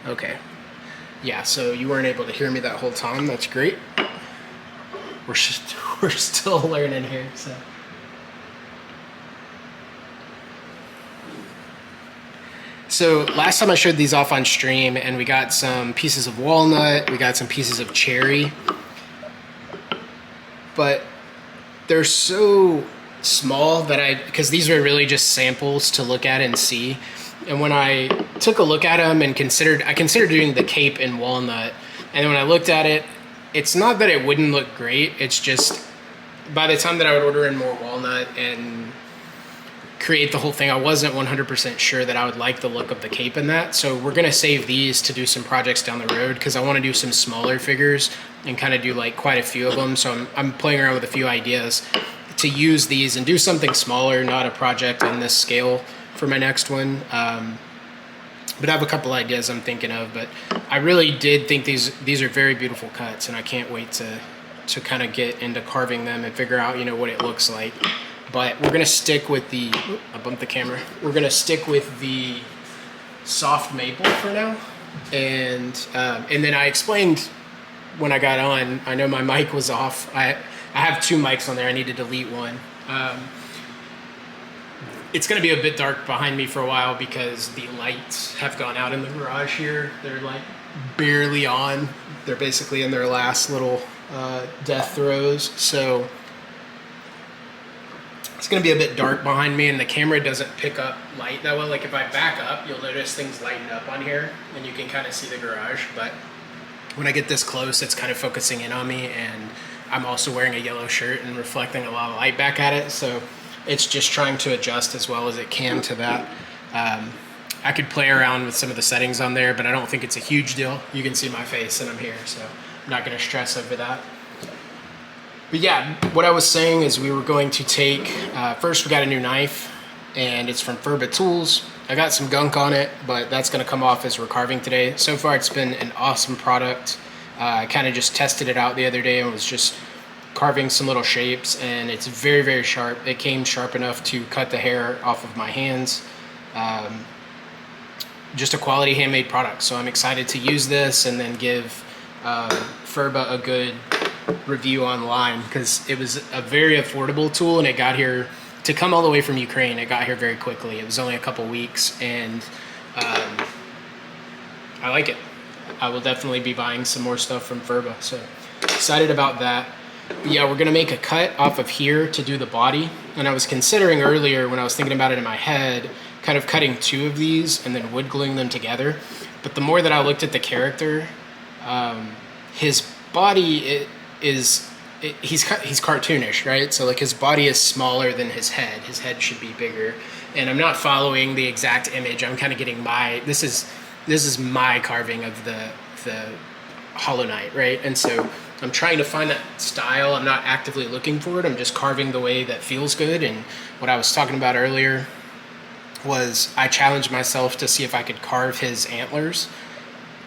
Okay. Yeah, so you weren't able to hear me that whole time. That's great. We're still learning here, so. So last time I showed these off on stream, and we got some pieces of walnut, we got some pieces of cherry, but they're so small that because these were really just samples to look at and see. And when I took a look at them and I considered doing the cape in walnut, and when I looked at it, it's not that it wouldn't look great, it's just by the time that I would order in more walnut and create the whole thing, I wasn't 100% sure that I would like the look of the cape in that. So we're gonna save these to do some projects down the road, because I want to do some smaller figures and kind of do like quite a few of them. So I'm playing around with a few ideas to use these and do something smaller, not a project on this scale for my next one. But I have a couple ideas I'm thinking of, but I really did think these are very beautiful cuts, and I can't wait to kind of get into carving them and figure out, you know, what it looks like. But we're gonna stick with I bumped the camera. We're gonna stick with the soft maple for now. And then I explained when I got on, I know my mic was off. I have two mics on there, I need to delete one. It's gonna be a bit dark behind me for a while because the lights have gone out in the garage here. They're like barely on. They're basically in their last little death throes. So it's gonna be a bit dark behind me, and the camera doesn't pick up light that well. Like if I back up, you'll notice things lighten up on here and you can kind of see the garage. But when I get this close, it's kind of focusing in on me, and I'm also wearing a yellow shirt and reflecting a lot of light back at it. So it's just trying to adjust as well as it can to that. I could play around with some of the settings on there, but I don't think it's a huge deal. You can see my face and I'm here, so I'm not gonna stress over that. But yeah, what I was saying is we were going to take, first we got a new knife, and it's from Furba Tools. I got some gunk on it, but that's gonna come off as we're carving today. So far it's been an awesome product. I kind of just tested it out the other day and was just carving some little shapes, and it's very, very sharp. It came sharp enough to cut the hair off of my hands. Just a quality handmade product. So I'm excited to use this and then give Furba a good review online, because it was a very affordable tool, and it got here, to come all the way from Ukraine, it got here very quickly. It was only a couple weeks, and I like it. I will definitely be buying some more stuff from Furba, so excited about that. But yeah, we're gonna make a cut off of here to do the body, and I was considering earlier when I was thinking about it in my head, kind of cutting two of these and then wood gluing them together. But the more that I looked at the character, his body he's cartoonish, right? So like his body is smaller than his head. His head should be bigger, and I'm not following the exact image. I'm kind of getting this is my carving of the Hollow Knight, right? And so I'm trying to find that style. I'm not actively looking for it. I'm just carving the way that feels good. And what I was talking about earlier was I challenged myself to see if I could carve his antlers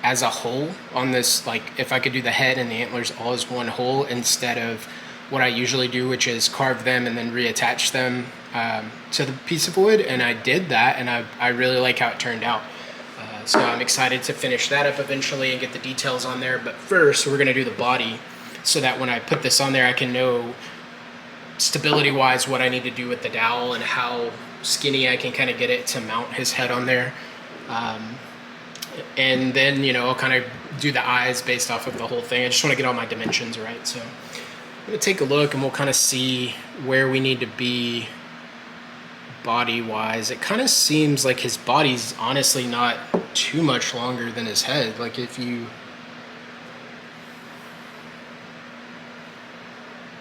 as a whole on this, like if I could do the head and the antlers all as one whole, instead of what I usually do, which is carve them and then reattach them to the piece of wood. And I did that, and I really like how it turned out. So I'm excited to finish that up eventually and get the details on there. But first, we're gonna do the body, so that when I put this on there, I can know stability-wise what I need to do with the dowel and how skinny I can kind of get it to mount his head on there. And then, you know, I'll kind of do the eyes based off of the whole thing. I just want to get all my dimensions right. So I'm gonna take a look, and we'll kind of see where we need to be body-wise. It kind of seems like his body's honestly not too much longer than his head. Like if you,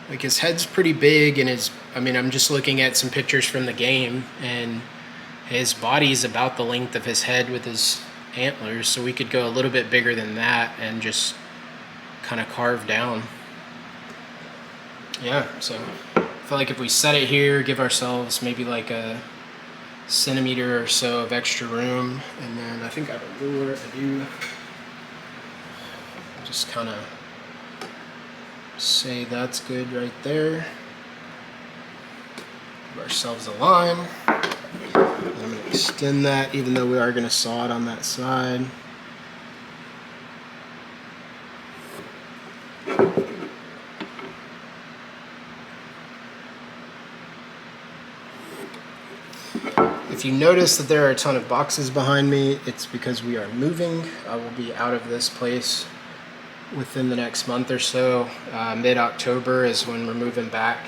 like his head's pretty big, and I'm just looking at some pictures from the game, and his body's about the length of his head with his antlers, so we could go a little bit bigger than that and just kind of carve down. Yeah, so I feel like if we set it here, give ourselves maybe like a centimeter or so of extra room, and then I think I have a ruler. I do. Just kind of say that's good right there. Give ourselves a line. I'm going to extend that, even though we are going to saw it on that side. If you notice that there are a ton of boxes behind me, it's because we are moving. I will be out of this place within the next month or so. Mid-October is when we're moving back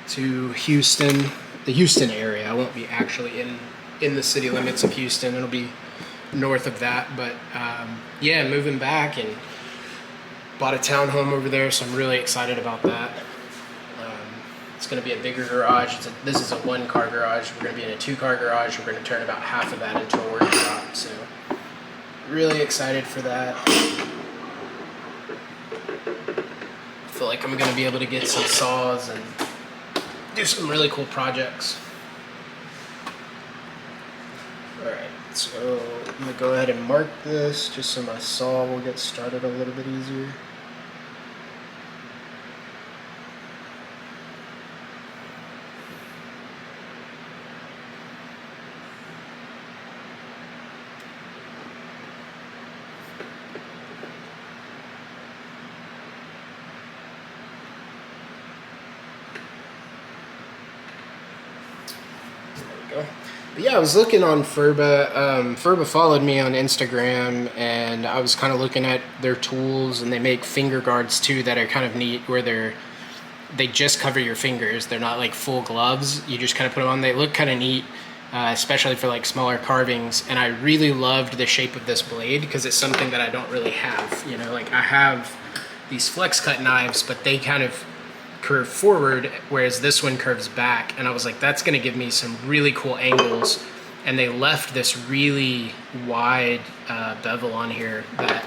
to Houston, the Houston area. I won't be actually in the city limits of Houston. It'll be north of that, but yeah, moving back and bought a townhome over there, so I'm really excited about that. It's going to be a bigger garage. This is a 1-car garage. We're going to be in a 2-car garage. We're going to turn about half of that into a workshop, so really excited for that. I feel like I'm going to be able to get some saws and do some really cool projects. Alright, so I'm going to go ahead and mark this just so my saw will get started a little bit easier. But yeah, I was looking on Furba. Furba followed me on Instagram, and I was kind of looking at their tools, and they make finger guards too that are kind of neat, where they just cover your fingers. They're not like full gloves. You just kind of put them on. They look kind of neat, especially for like smaller carvings. And I really loved the shape of this blade because it's something that I don't really have. You know, like I have these flex cut knives, but they kind of curve forward, whereas this one curves back, and I was like, that's going to give me some really cool angles. And they left this really wide bevel on here that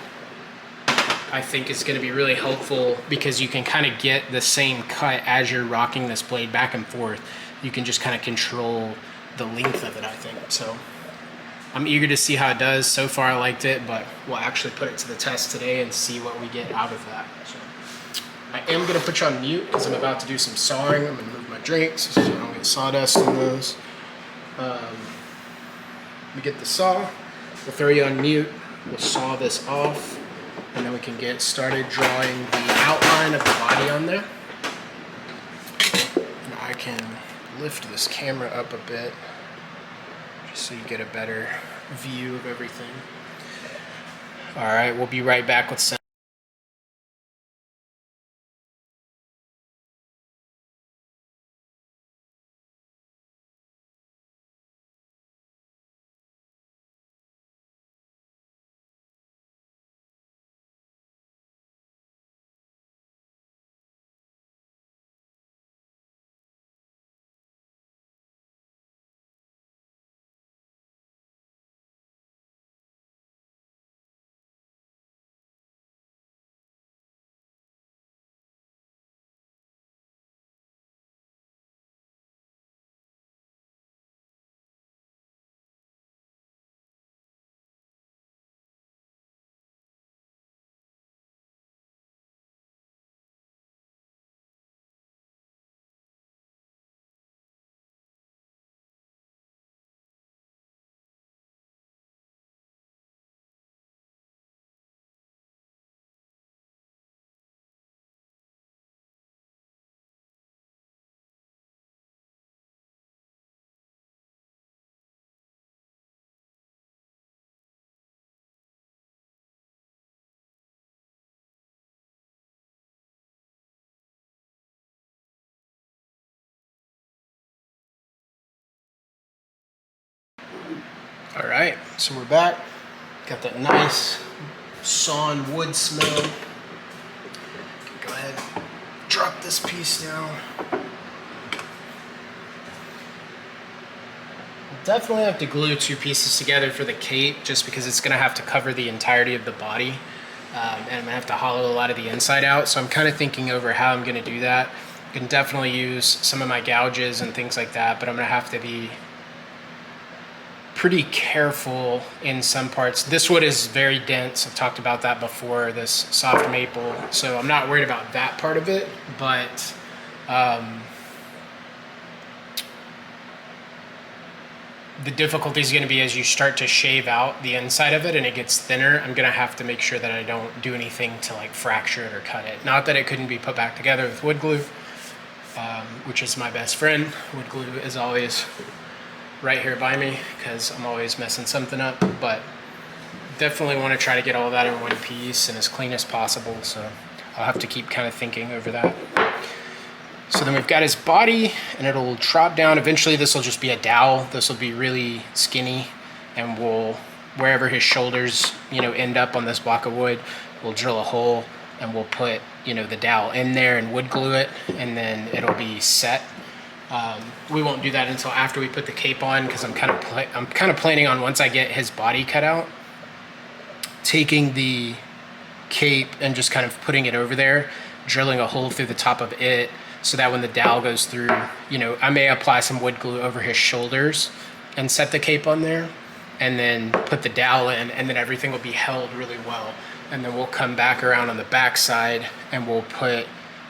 I think is going to be really helpful, because you can kind of get the same cut as you're rocking this blade back and forth. You can just kind of control the length of it, I think. So I'm eager to see how it does. So far I liked it, but we'll actually put it to the test today and see what we get out of that. So I am going to put you on mute because I'm about to do some sawing. I'm going to move my drinks so I don't get sawdust in those. Let me get the saw. We'll throw you on mute. We'll saw this off, and then we can get started drawing the outline of the body on there. And I can lift this camera up a bit just so you get a better view of everything. All right, we'll be right back with some. All right, so we're back. Got that nice sawn wood smell. Go ahead, drop this piece down. Definitely have to glue 2 pieces together for the cape, just because it's gonna have to cover the entirety of the body. And I'm gonna have to hollow a lot of the inside out. So I'm kind of thinking over how I'm gonna do that. I can definitely use some of my gouges and things like that, but I'm gonna have to be pretty careful in some parts. This wood is very dense. I've talked about that before, this soft maple. So I'm not worried about that part of it, but the difficulty is going to be as you start to shave out the inside of it and it gets thinner. I'm going to have to make sure that I don't do anything to like fracture it or cut it. Not that it couldn't be put back together with wood glue, which is my best friend. Wood glue is always right here by me because I'm always messing something up, but definitely want to try to get all that in one piece and as clean as possible, so I'll have to keep kind of thinking over that. So then we've got his body, and it'll drop down. Eventually this will just be a dowel. This will be really skinny, and we'll, wherever his shoulders, you know, end up on this block of wood, we'll drill a hole and we'll put, you know, the dowel in there and wood glue it, and then it'll be set. We won't do that until after we put the cape on, because I'm kind of planning on, once I get his body cut out, taking the cape and just kind of putting it over there, drilling a hole through the top of it, so that when the dowel goes through, you know, I may apply some wood glue over his shoulders and set the cape on there, and then put the dowel in, and then everything will be held really well. And then we'll come back around on the back side, and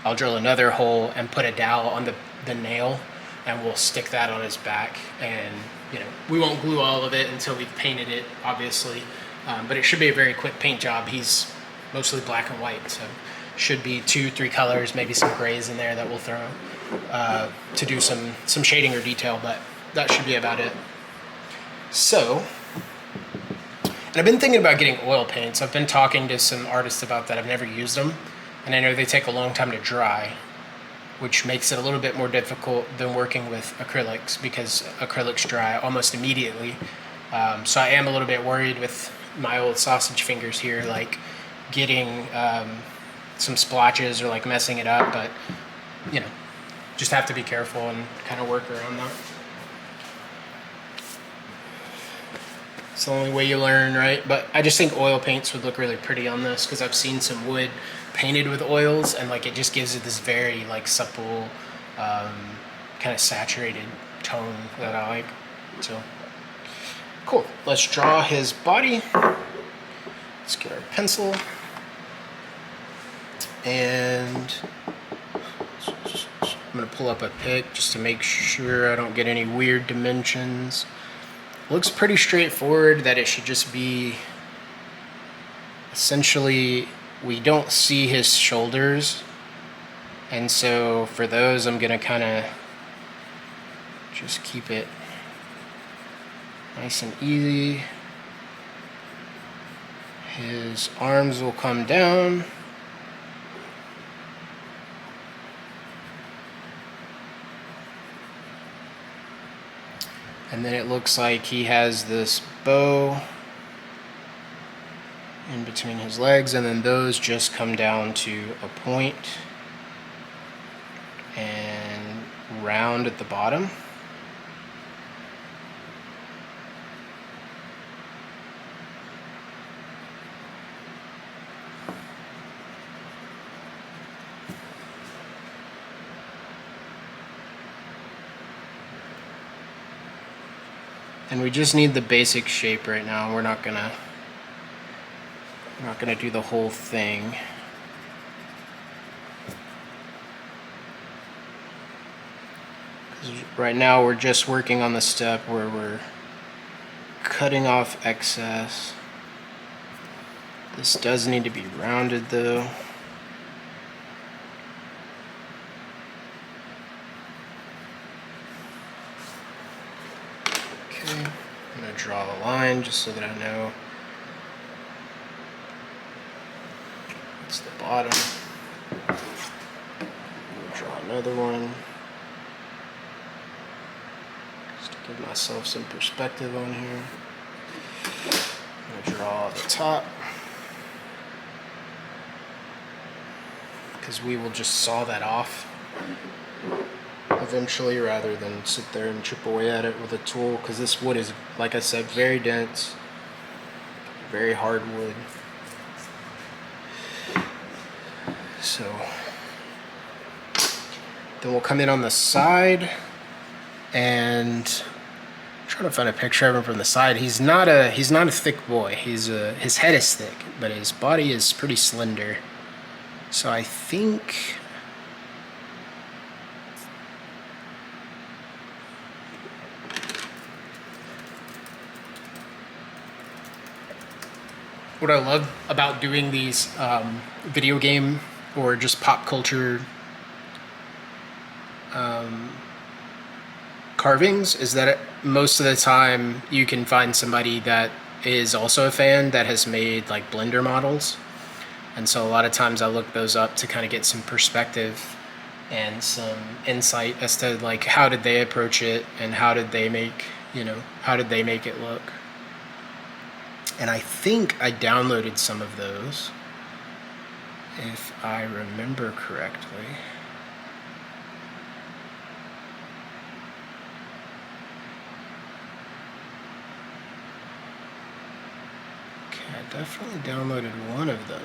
I'll drill another hole and put a dowel on the nail, and we'll stick that on his back. And, you know, we won't glue all of it until we've painted it, obviously. But it should be a very quick paint job. He's mostly black and white, so should be 2-3 colors, maybe some grays in there that we'll throw to do some shading or detail, but that should be about it. So, and I've been thinking about getting oil paints. I've been talking to some artists about that. I've never used them, and I know they take a long time to dry, which makes it a little bit more difficult than working with acrylics, because acrylics dry almost immediately. So I am a little bit worried with my old sausage fingers here, like getting some splotches or like messing it up, but you know, just have to be careful and kind of work around that. It's the only way you learn, right? But I just think oil paints would look really pretty on this, because I've seen some wood painted with oils, and like it just gives it this very like supple, kind of saturated tone that I like. So cool. Let's draw his body. Let's get our pencil, and I'm gonna pull up a pic just to make sure I don't get any weird dimensions. Looks pretty straightforward, that it should just be, essentially, we don't see his shoulders, and so for those I'm gonna kind of just keep it nice and easy. His arms will come down. And then it looks like he has this bow in between his legs, and then those just come down to a point and round at the bottom. And we just need the basic shape right now. We're not gonna do the whole thing. Right now we're just working on the step where we're cutting off excess. This does need to be rounded though. Okay, I'm gonna draw a line just so that I know it's the bottom. Draw another one. Give myself some perspective on here. I'm gonna draw the top, because we will just saw that off eventually rather than sit there and chip away at it with a tool, because this wood is, like I said, very dense, very hard wood. So then we'll come in on the side, and trying to find a picture of him from the side. He's not a thick boy. His head is thick, but his body is pretty slender. So I think what I love about doing these video game or just pop culture carvings is that most of the time you can find somebody that is also a fan that has made like blender models. And so a lot of times I look those up to kind of get some perspective and some insight as to like how did they approach it and how did they make, how did they make it look. And I think I downloaded some of those, if I remember correctly. Okay, I definitely downloaded one of them.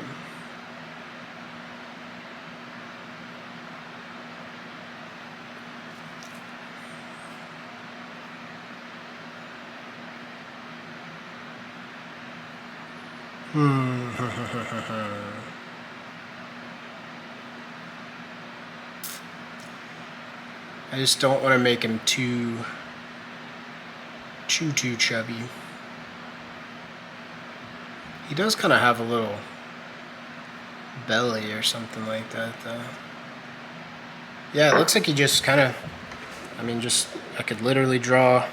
I just don't want to make him too chubby. He does kind of have a little belly or something like that, though. Yeah, it looks like he just kind of, I could literally draw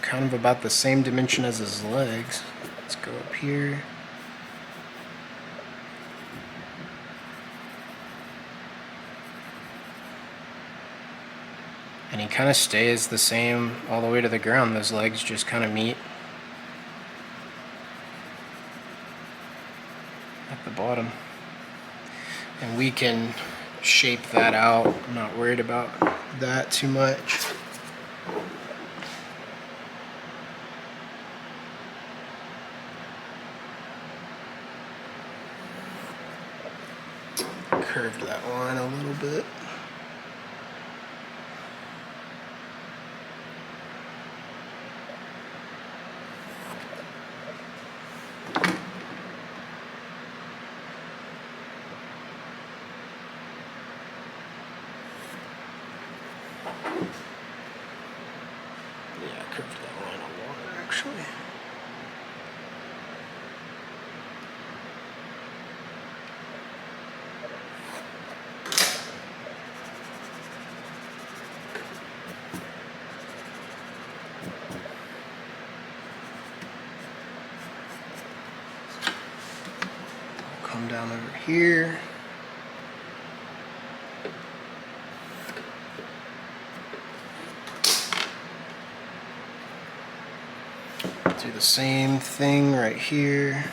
kind of about the same dimension as his legs. Let's go up here. And he kind of stays the same all the way to the ground. Those legs just kind of meet at the bottom. And we can shape that out. I'm not worried about that too much. Curved that line a little bit. Yeah, curved that line a lot, actually. Come down over here. Do the same thing right here.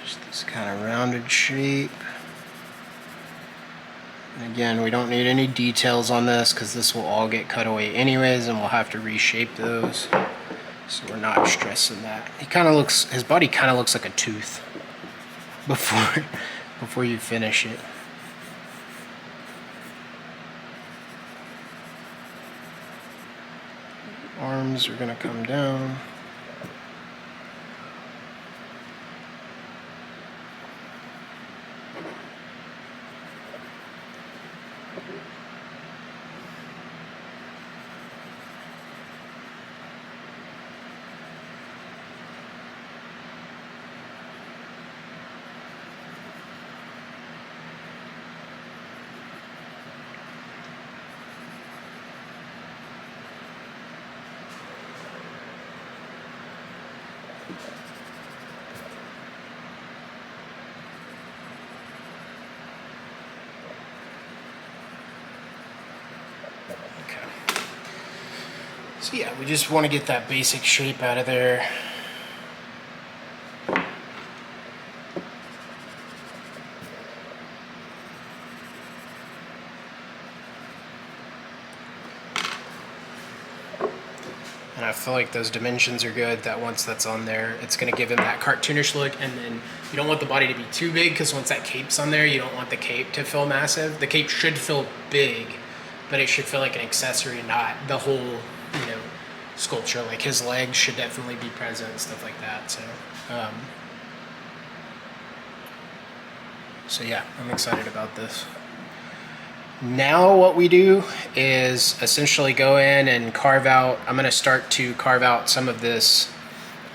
Just this kind of rounded shape. And again, we don't need any details on this because this will all get cut away anyways and we'll have to reshape those. So we're not stressing that. His body kind of looks like a tooth before you finish it. Arms are gonna come down. So yeah, we just want to get that basic shape out of there. And I feel like those dimensions are good, that once that's on there, it's going to give him that cartoonish look. And then you don't want the body to be too big because once that cape's on there, you don't want the cape to feel massive. The cape should feel big, but it should feel like an accessory, not the whole, sculpture. Like his legs should definitely be present, stuff like that. So yeah, I'm excited about this. Now what we do is essentially go in and carve out, I'm going to start to carve out some of this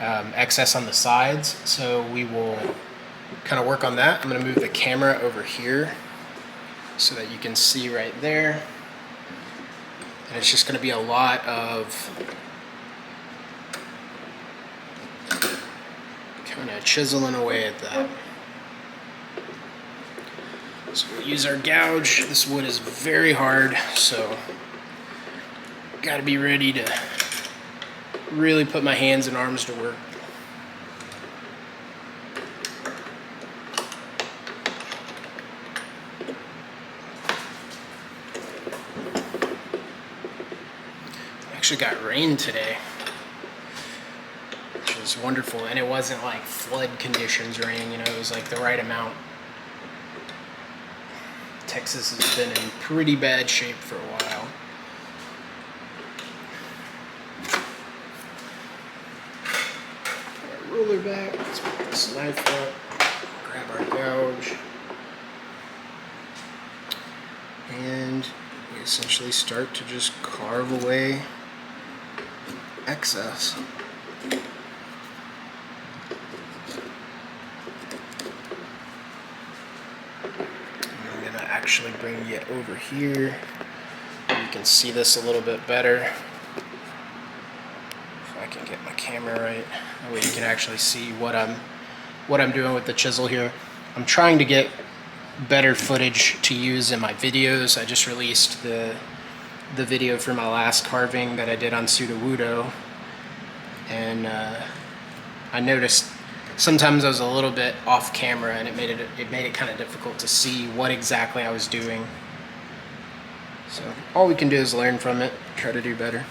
excess on the sides. So we will kind of work on that. I'm going to move the camera over here so that you can see right there. And it's just going to be a lot of kind of chiseling away at that. So we'll use our gouge. This wood is very hard, so got to be ready to really put my hands and arms to work. Actually got rain today, which was wonderful, and it wasn't like flood conditions rain, you know, it was like the right amount. Texas has been in pretty bad shape for a while. Put our ruler back, let's put this knife up, grab our gouge, and we essentially start to just carve away excess. I'm gonna actually bring it over here. You can see this a little bit better. If I can get my camera right, that way you can actually see what I'm doing with the chisel here. I'm trying to get better footage to use in my videos. I just released the video for my last carving that I did on Pseudo-Wudo, and I noticed sometimes I was a little bit off camera, and it made it kind of difficult to see what exactly I was doing. So all we can do is learn from it, try to do better.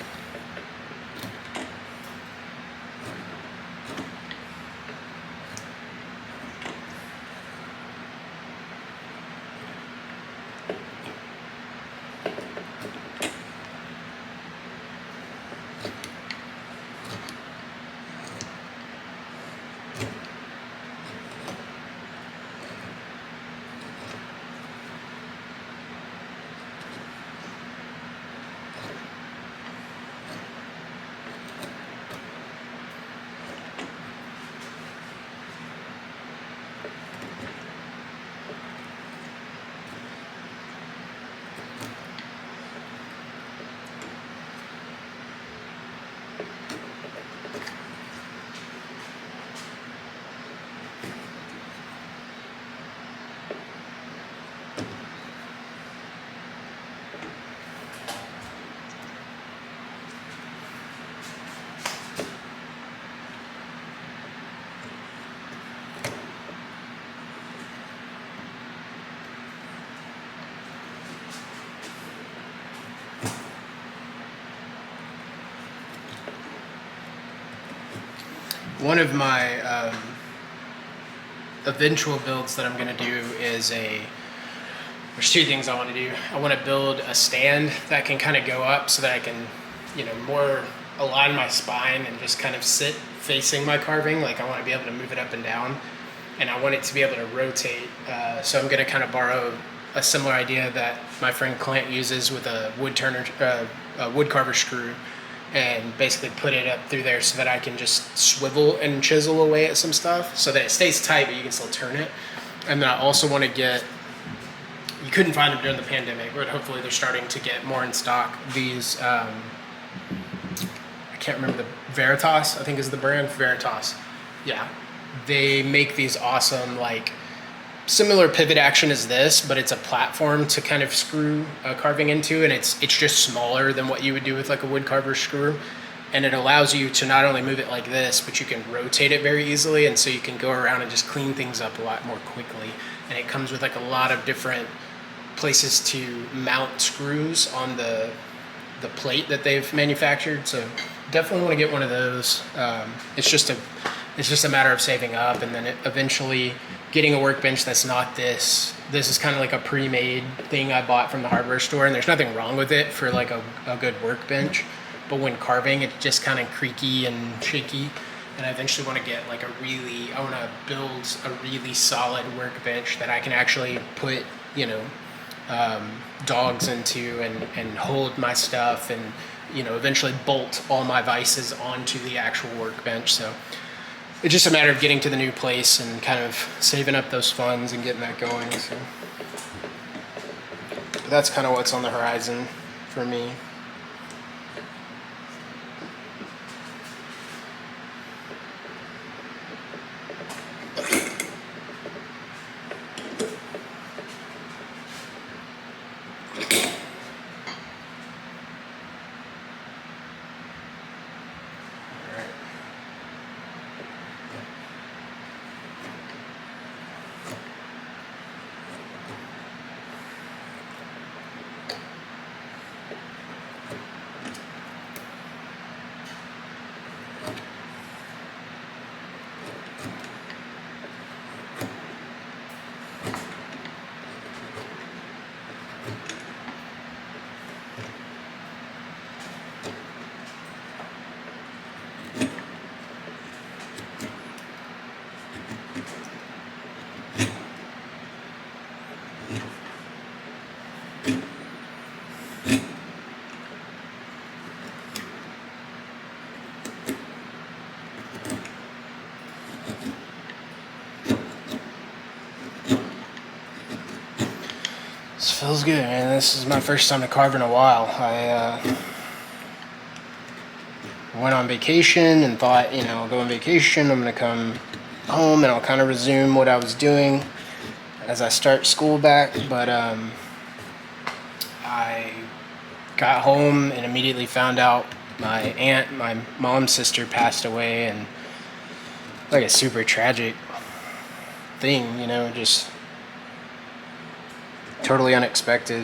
One of my eventual builds that I'm going to do is there's two things I want to do. I want to build a stand that can kind of go up so that I can, you know, more align my spine and just kind of sit facing my carving. Like I want to be able to move it up and down, and I want it to be able to rotate. So I'm going to kind of borrow a similar idea that my friend Clint uses with a wood carver screw, and basically put it up through there so that I can just swivel and chisel away at some stuff so that it stays tight, but you can still turn it. And then I also want to get, you couldn't find them during the pandemic, but hopefully they're starting to get more in stock. These, I can't remember, the Veritas, I think is the brand, Veritas. Yeah, they make these awesome, like, similar pivot action as this, but it's a platform to kind of screw carving into, and it's just smaller than what you would do with like a wood carver screw, and it allows you to not only move it like this, but you can rotate it very easily, and so you can go around and just clean things up a lot more quickly. And it comes with like a lot of different places to mount screws on the plate that they've manufactured, so definitely want to get one of those. It's just a matter of saving up, and then eventually getting a workbench that's not this. This is kind of like a pre-made thing I bought from the hardware store, and there's nothing wrong with it for like a good workbench. But when carving, it's just kind of creaky and shaky. And I eventually want to get like I want to build a really solid workbench that I can actually put, you know, dogs into and hold my stuff, and, you know, eventually bolt all my vices onto the actual workbench. So it's just a matter of getting to the new place and kind of saving up those funds and getting that going. So that's kind of what's on the horizon for me. Feels good, man. This is my first time to carve in a while. I went on vacation and thought, I'll go on vacation, I'm gonna come home and I'll kind of resume what I was doing as I start school back, but I got home and immediately found out my mom's sister passed away, and like a super tragic thing, just totally unexpected.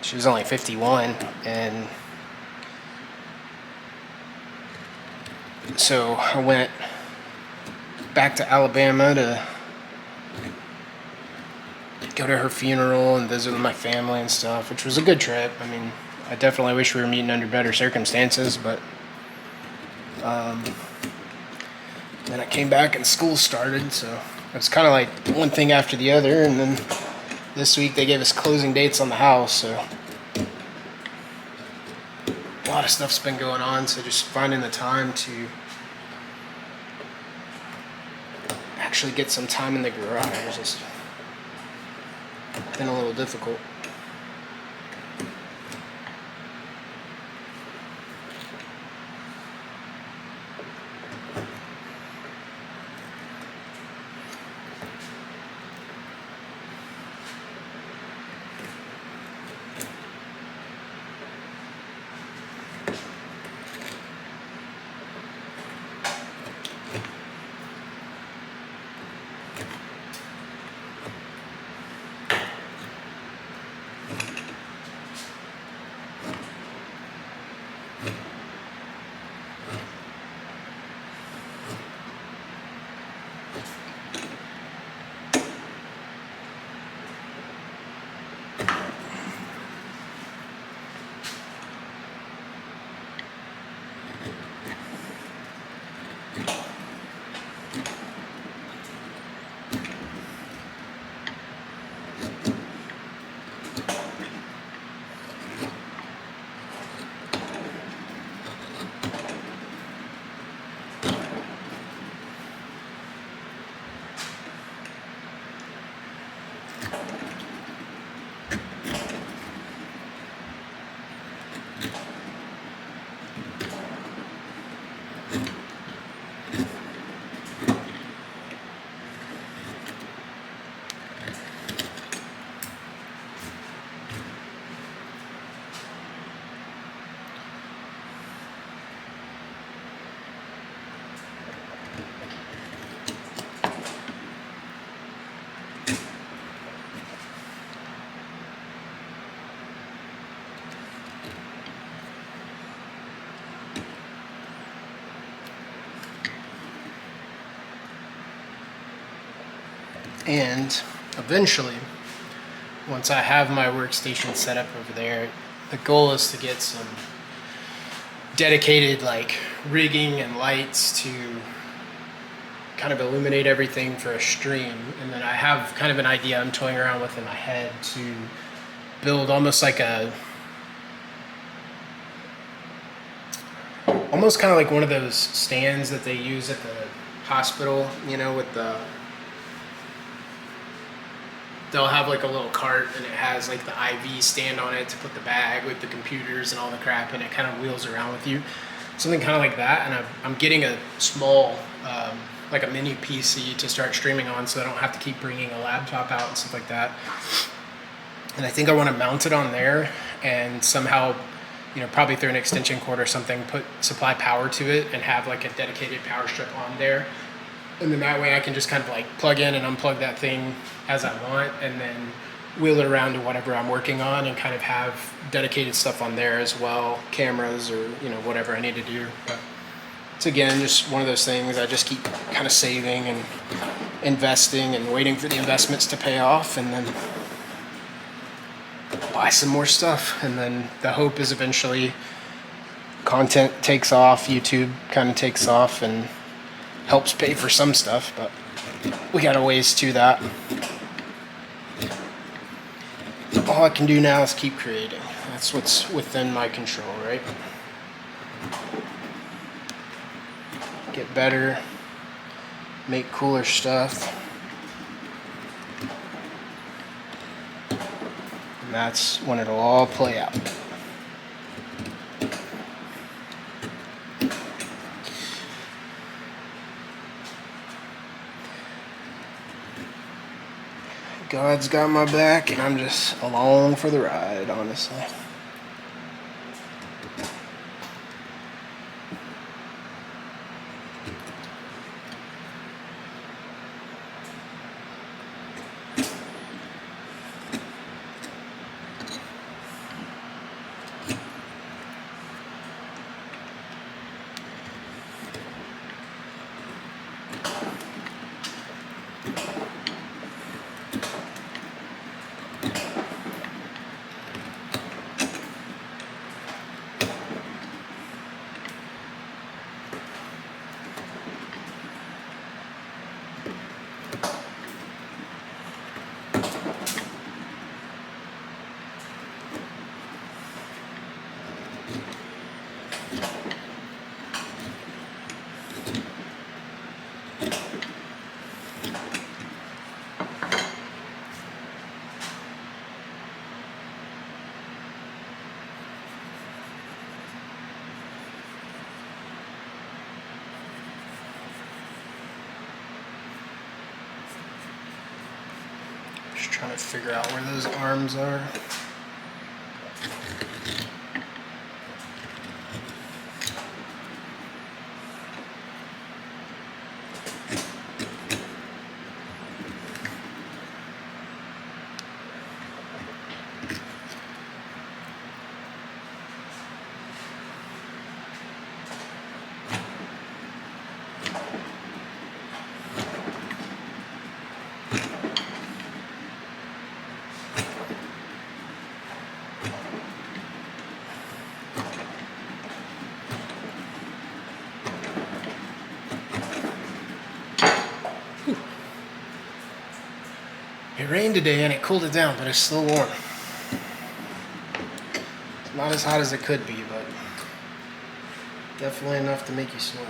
She was only 51, and so I went back to Alabama to go to her funeral and visit with my family and stuff, which was a good trip. I mean, I definitely wish we were meeting under better circumstances, but then I came back and school started, so it was kind of like one thing after the other, and then this week they gave us closing dates on the house, so a lot of stuff's been going on, so just finding the time to actually get some time in the garage has just been a little difficult. And eventually, once I have my workstation set up over there, the goal is to get some dedicated like rigging and lights to kind of illuminate everything for a stream. And then I have kind of an idea I'm toying around with in my head to build almost like almost kind of like one of those stands that they use at the hospital, with they'll have like a little cart and it has like the IV stand on it to put the bag with the computers and all the crap, and it kind of wheels around with you. Something kind of like that. And I'm getting a small, like a mini PC to start streaming on, so I don't have to keep bringing a laptop out and stuff like that. And I think I want to mount it on there and somehow, probably through an extension cord or something, supply power to it and have like a dedicated power strip on there. And then that way I can just kind of like plug in and unplug that thing as I want, and then wheel it around to whatever I'm working on and kind of have dedicated stuff on there as well, cameras or, whatever I need to do. But it's, again, just one of those things I just keep kind of saving and investing and waiting for the investments to pay off, and then buy some more stuff. And then the hope is eventually content takes off, YouTube kind of takes off and helps pay for some stuff, but we got a ways to that. All I can do now is keep creating. That's what's within my control, right? Get better, make cooler stuff. And that's when it'll all play out. God's got my back, and I'm just along for the ride, honestly. Just trying to figure out where those arms are. It rained today and it cooled it down, but it's still warm. It's not as hot as it could be, but definitely enough to make you sweat.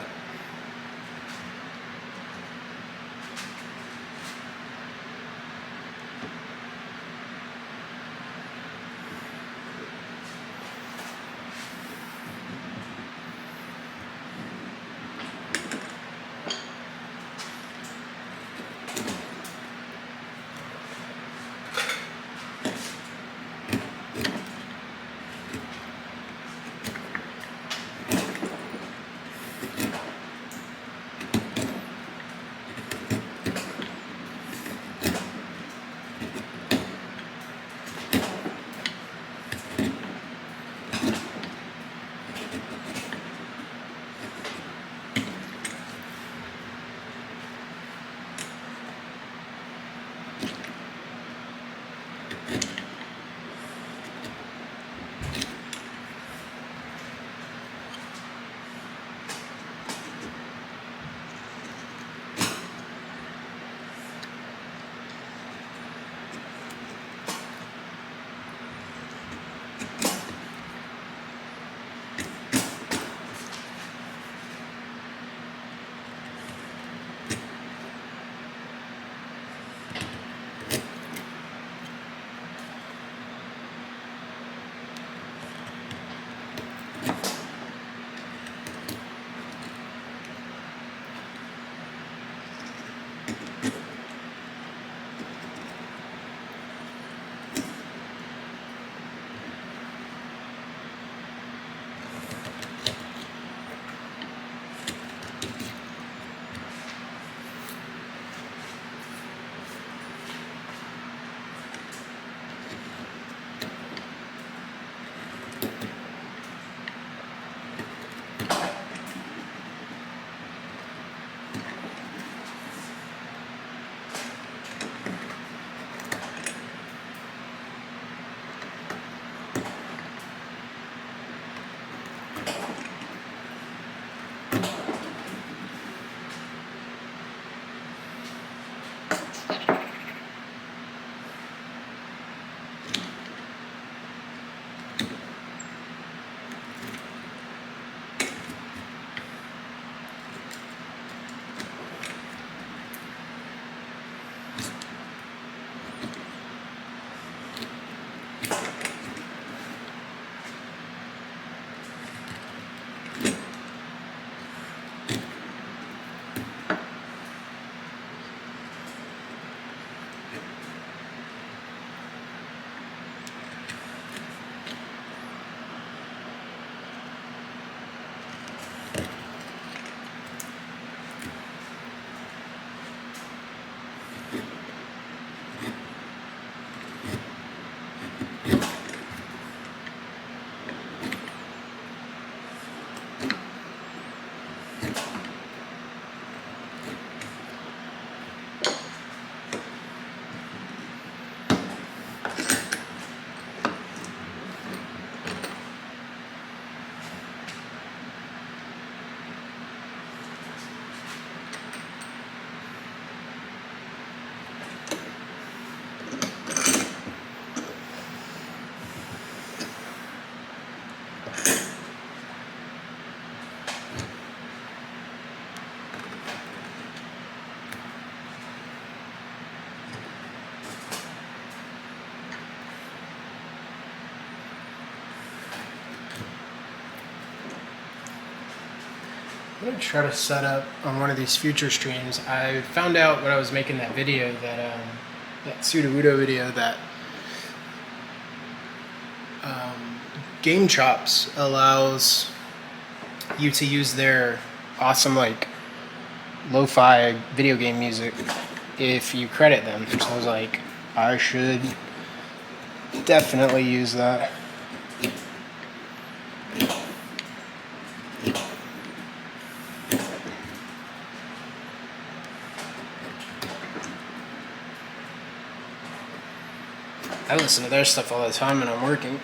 I'm gonna try to set up on one of these future streams. I found out when I was making that video that pseudo video that Game Chops allows you to use their awesome like lo-fi video game music if you credit them. So I was like, I should definitely use that. I listen to their stuff all the time when I'm working.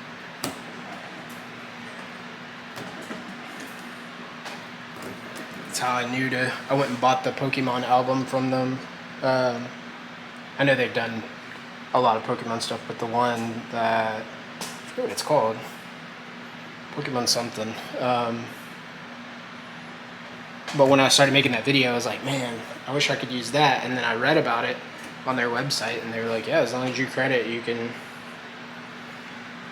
That's how I knew to. I went and bought the Pokemon album from them. I know they've done a lot of Pokemon stuff, but the one that I forget what it's called, Pokemon something. But when I started making that video, I was like, man, I wish I could use that. And then I read about it on their website, and they were like, yeah, as long as you credit, you can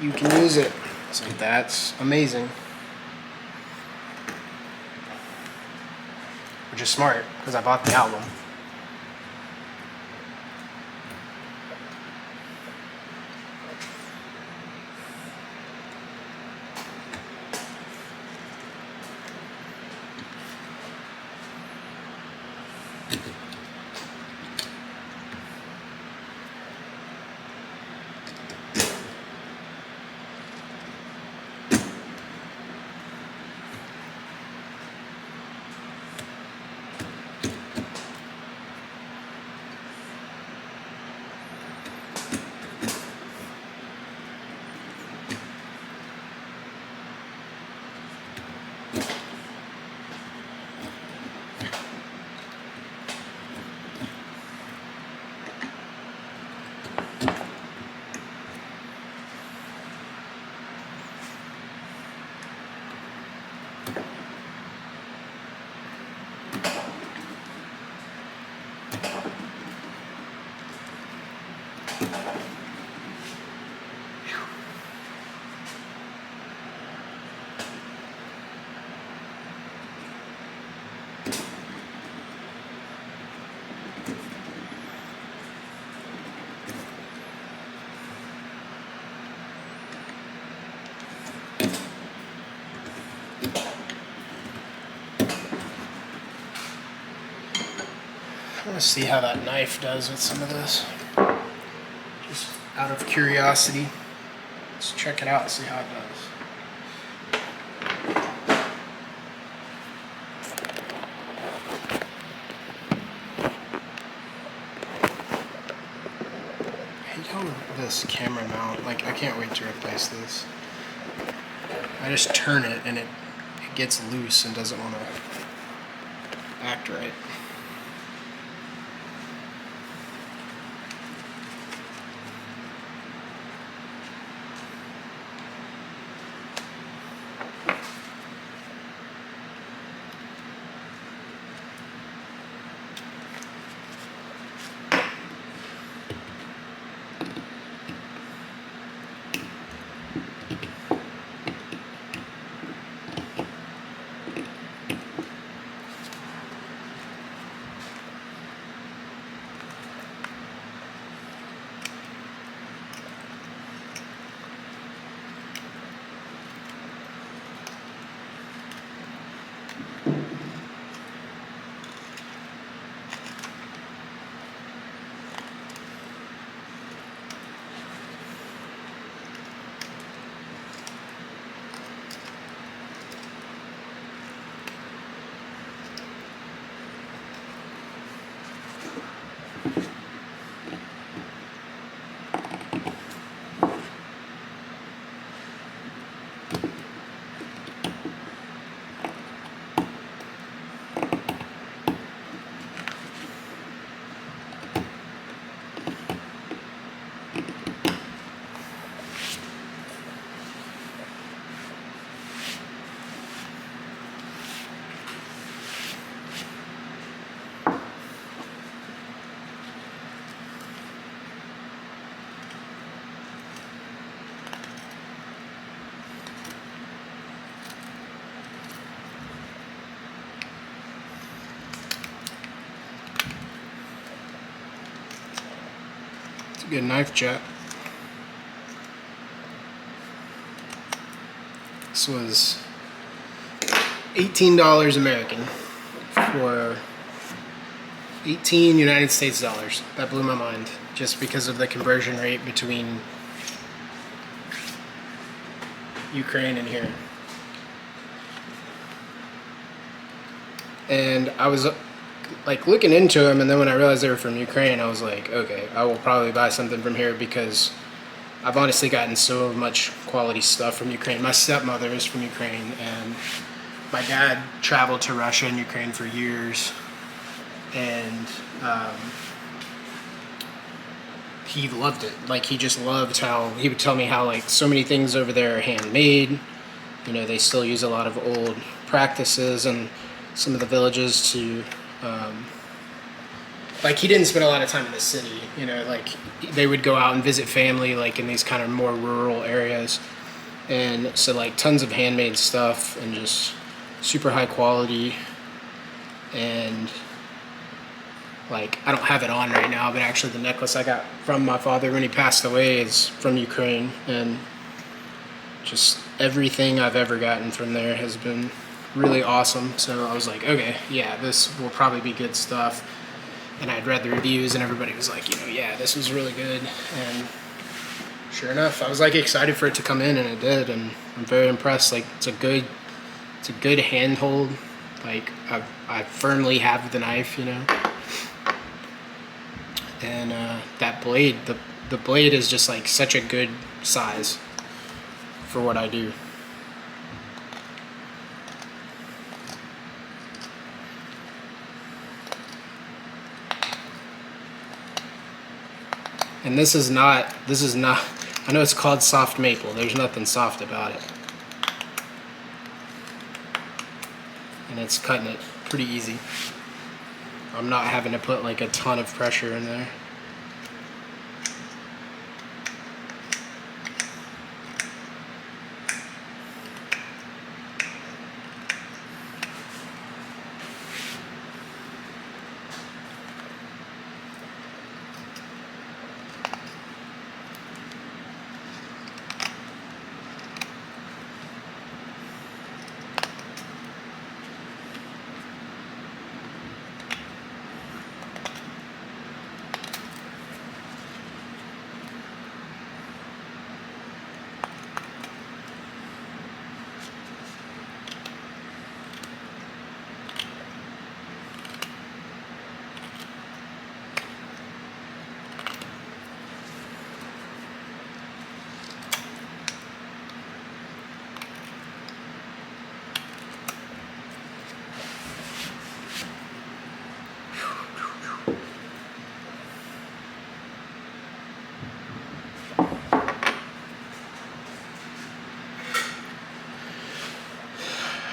use it. So that's amazing. Which is smart, because I bought the album. I want to see how that knife does with some of this. Just out of curiosity. Let's check it out and see how it does. I hate how this camera mount, like I can't wait to replace this. I just turn it and it gets loose and doesn't want to act right. Good knife jet. This was $18 American for 18 United States dollars. That blew my mind just because of the conversion rate between Ukraine and here. And I was like looking into them, and then when I realized they were from Ukraine, I was like, okay, I will probably buy something from here because I've honestly gotten so much quality stuff from Ukraine. My stepmother is from Ukraine, and my dad traveled to Russia and Ukraine for years, and he loved it. Like, he just loved how, he would tell me how, like, so many things over there are handmade. You know, they still use a lot of old practices, and some of the villages to, like, he didn't spend a lot of time in the city, you know, like, they would go out and visit family, like, in these kind of more rural areas, and so, like, tons of handmade stuff, and just super high quality, and, like, I don't have it on right now, but actually the necklace I got from my father when he passed away is from Ukraine, and just everything I've ever gotten from there has been really awesome. So I was like, okay, yeah, this will probably be good stuff. And I'd read the reviews, and everybody was like, you know, yeah, this was really good. And sure enough, I was like excited for it to come in, and it did. And I'm very impressed. Like, it's a good handhold. Like, I firmly have the knife, you know. And that blade, the blade is just like such a good size for what I do. And this is not, I know it's called soft maple. There's nothing soft about it. And it's cutting it pretty easy. I'm not having to put like a ton of pressure in there.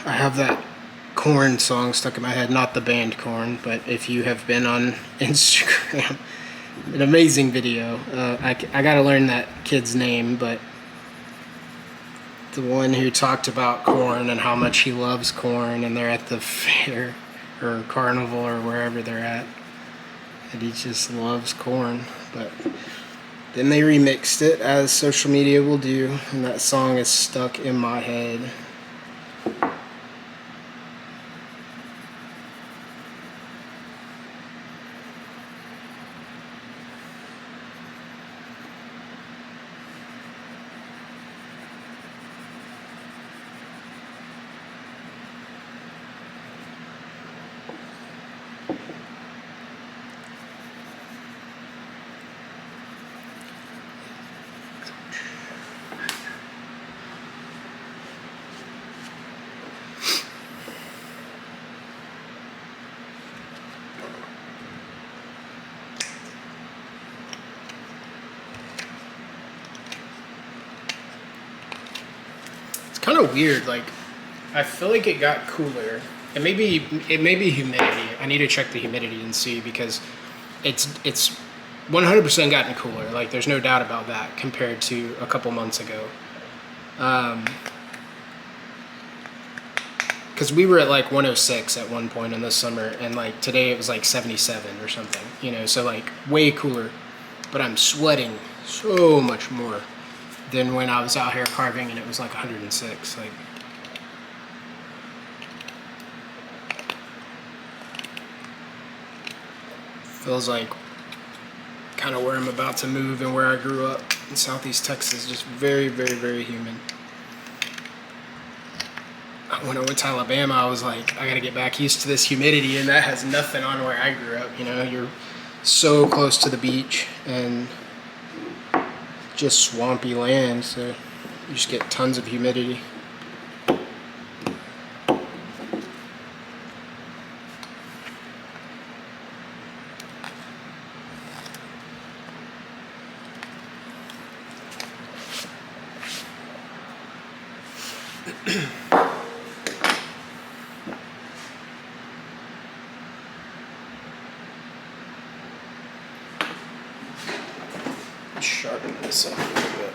I have that Korn song stuck in my head, not the band Korn, but if you have been on Instagram, an amazing video. I gotta learn that kid's name, but the one who talked about Korn and how much he loves Korn, and they're at the fair or carnival or wherever they're at, and he just loves Korn. But then they remixed it, as social media will do, and that song is stuck in my head. Kind of weird, like, I feel like it got cooler. It may be humidity. I need to check the humidity and see, because it's 100% gotten cooler. Like, there's no doubt about that compared to a couple months ago. Because we were at like 106 at one point in the summer, and like today it was like 77 or something, you know, so like way cooler. but I'm sweating so much more than when I was out here carving and it was like 106. Like, feels like kind of where I'm about to move and where I grew up in Southeast Texas. Just very, very, very humid. When I went to Alabama, I was like, I gotta get back used to this humidity, and that has nothing on where I grew up. You know, you're so close to the beach and just swampy land, so you just get tons of humidity. Sharpen this up a little bit.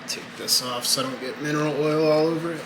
Take this off so I don't get mineral oil all over it.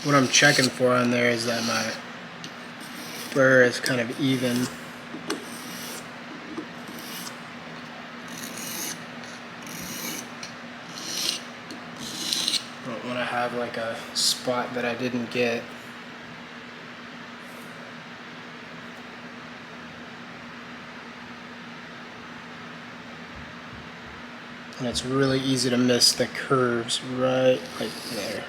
what I'm checking for on there is that my burr is kind of even. I don't want to have like a spot that I didn't get. And it's really easy to miss the curves right like there.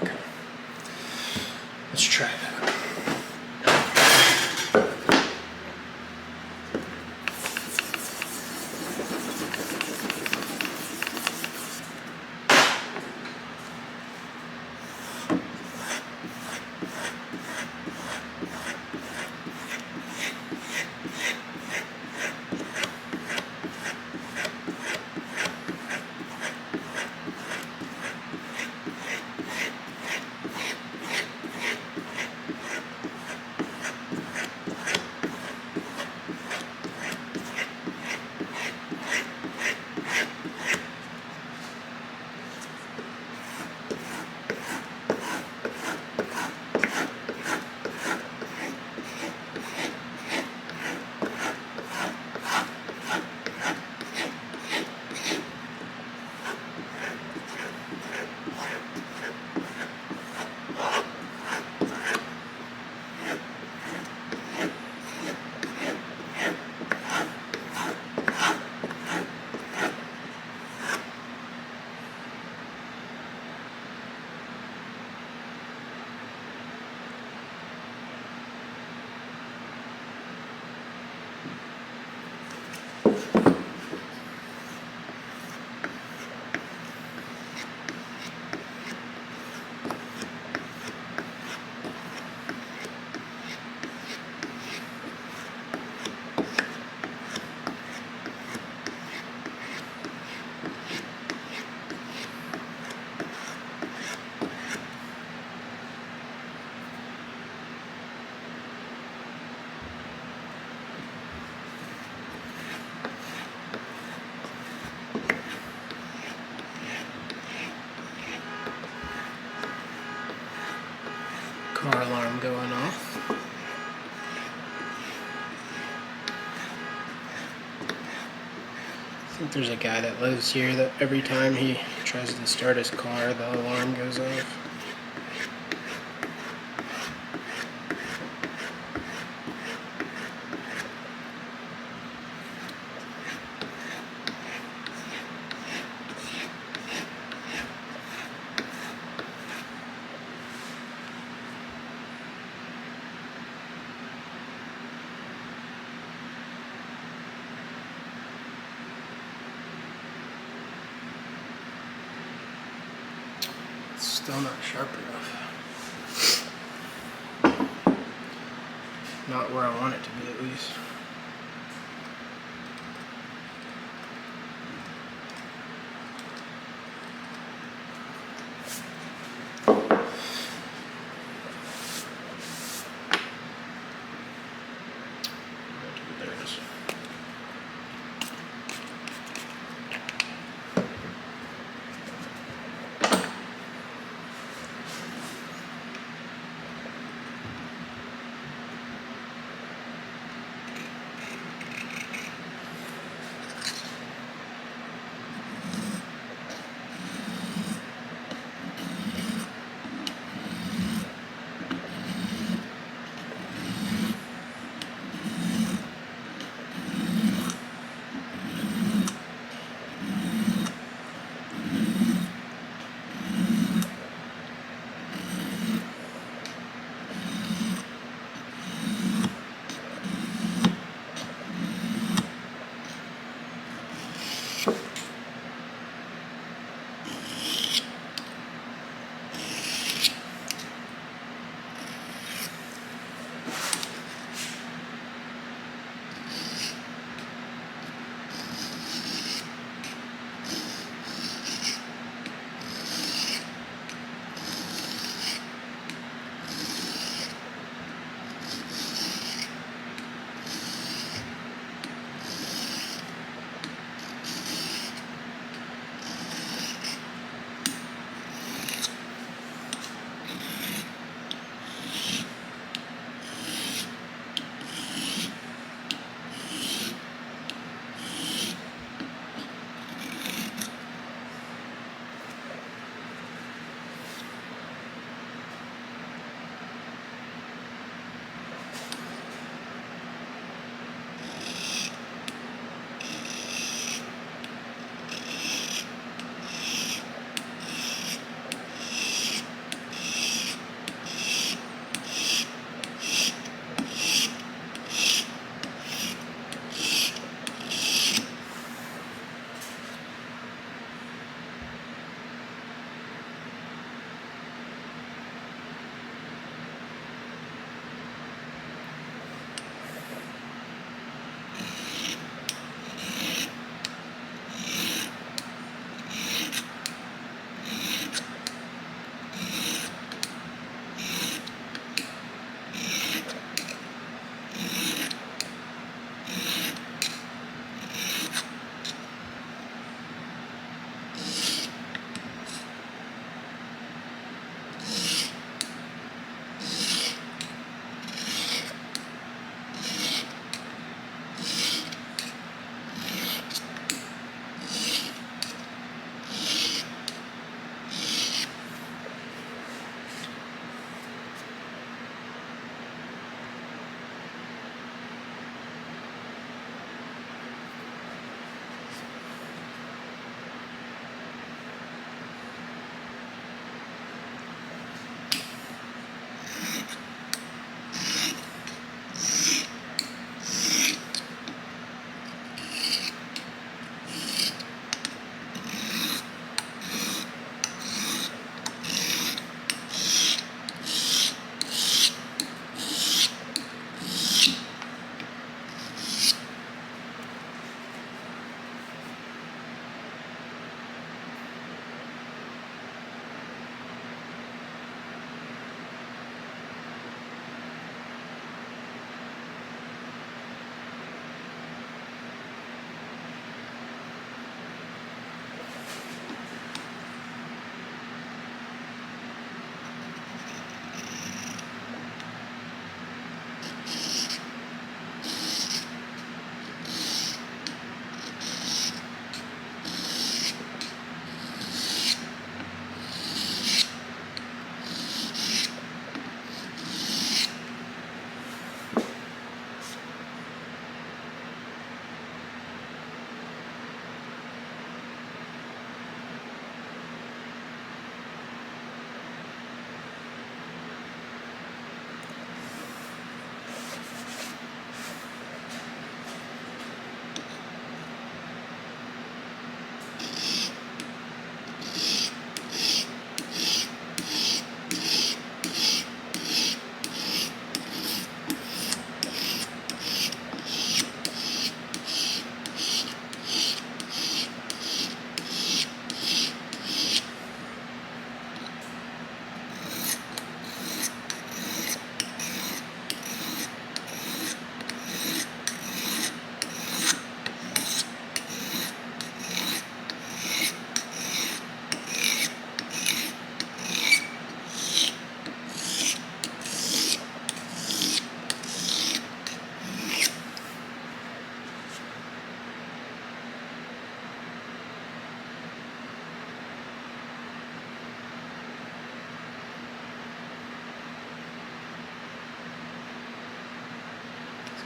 Okay. Let's try that. Car alarm going off. I think there's a guy that lives here that every time he tries to start his car, the alarm goes off. Still not sharp enough. Not where I want it to be, at least. There it is.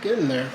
Getting there.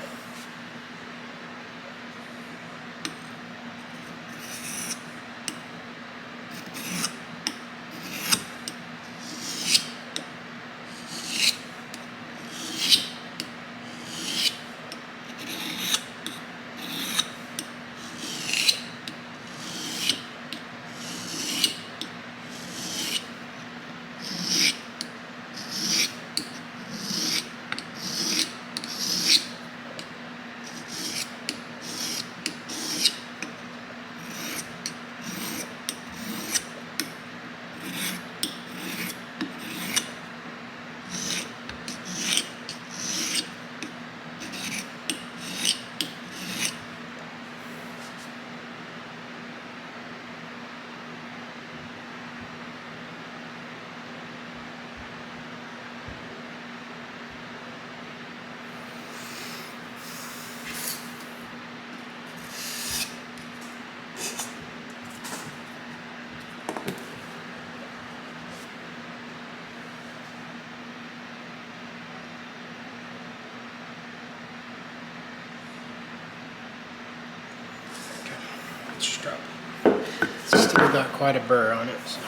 Let's drop it. It's still got quite a burr on it. So.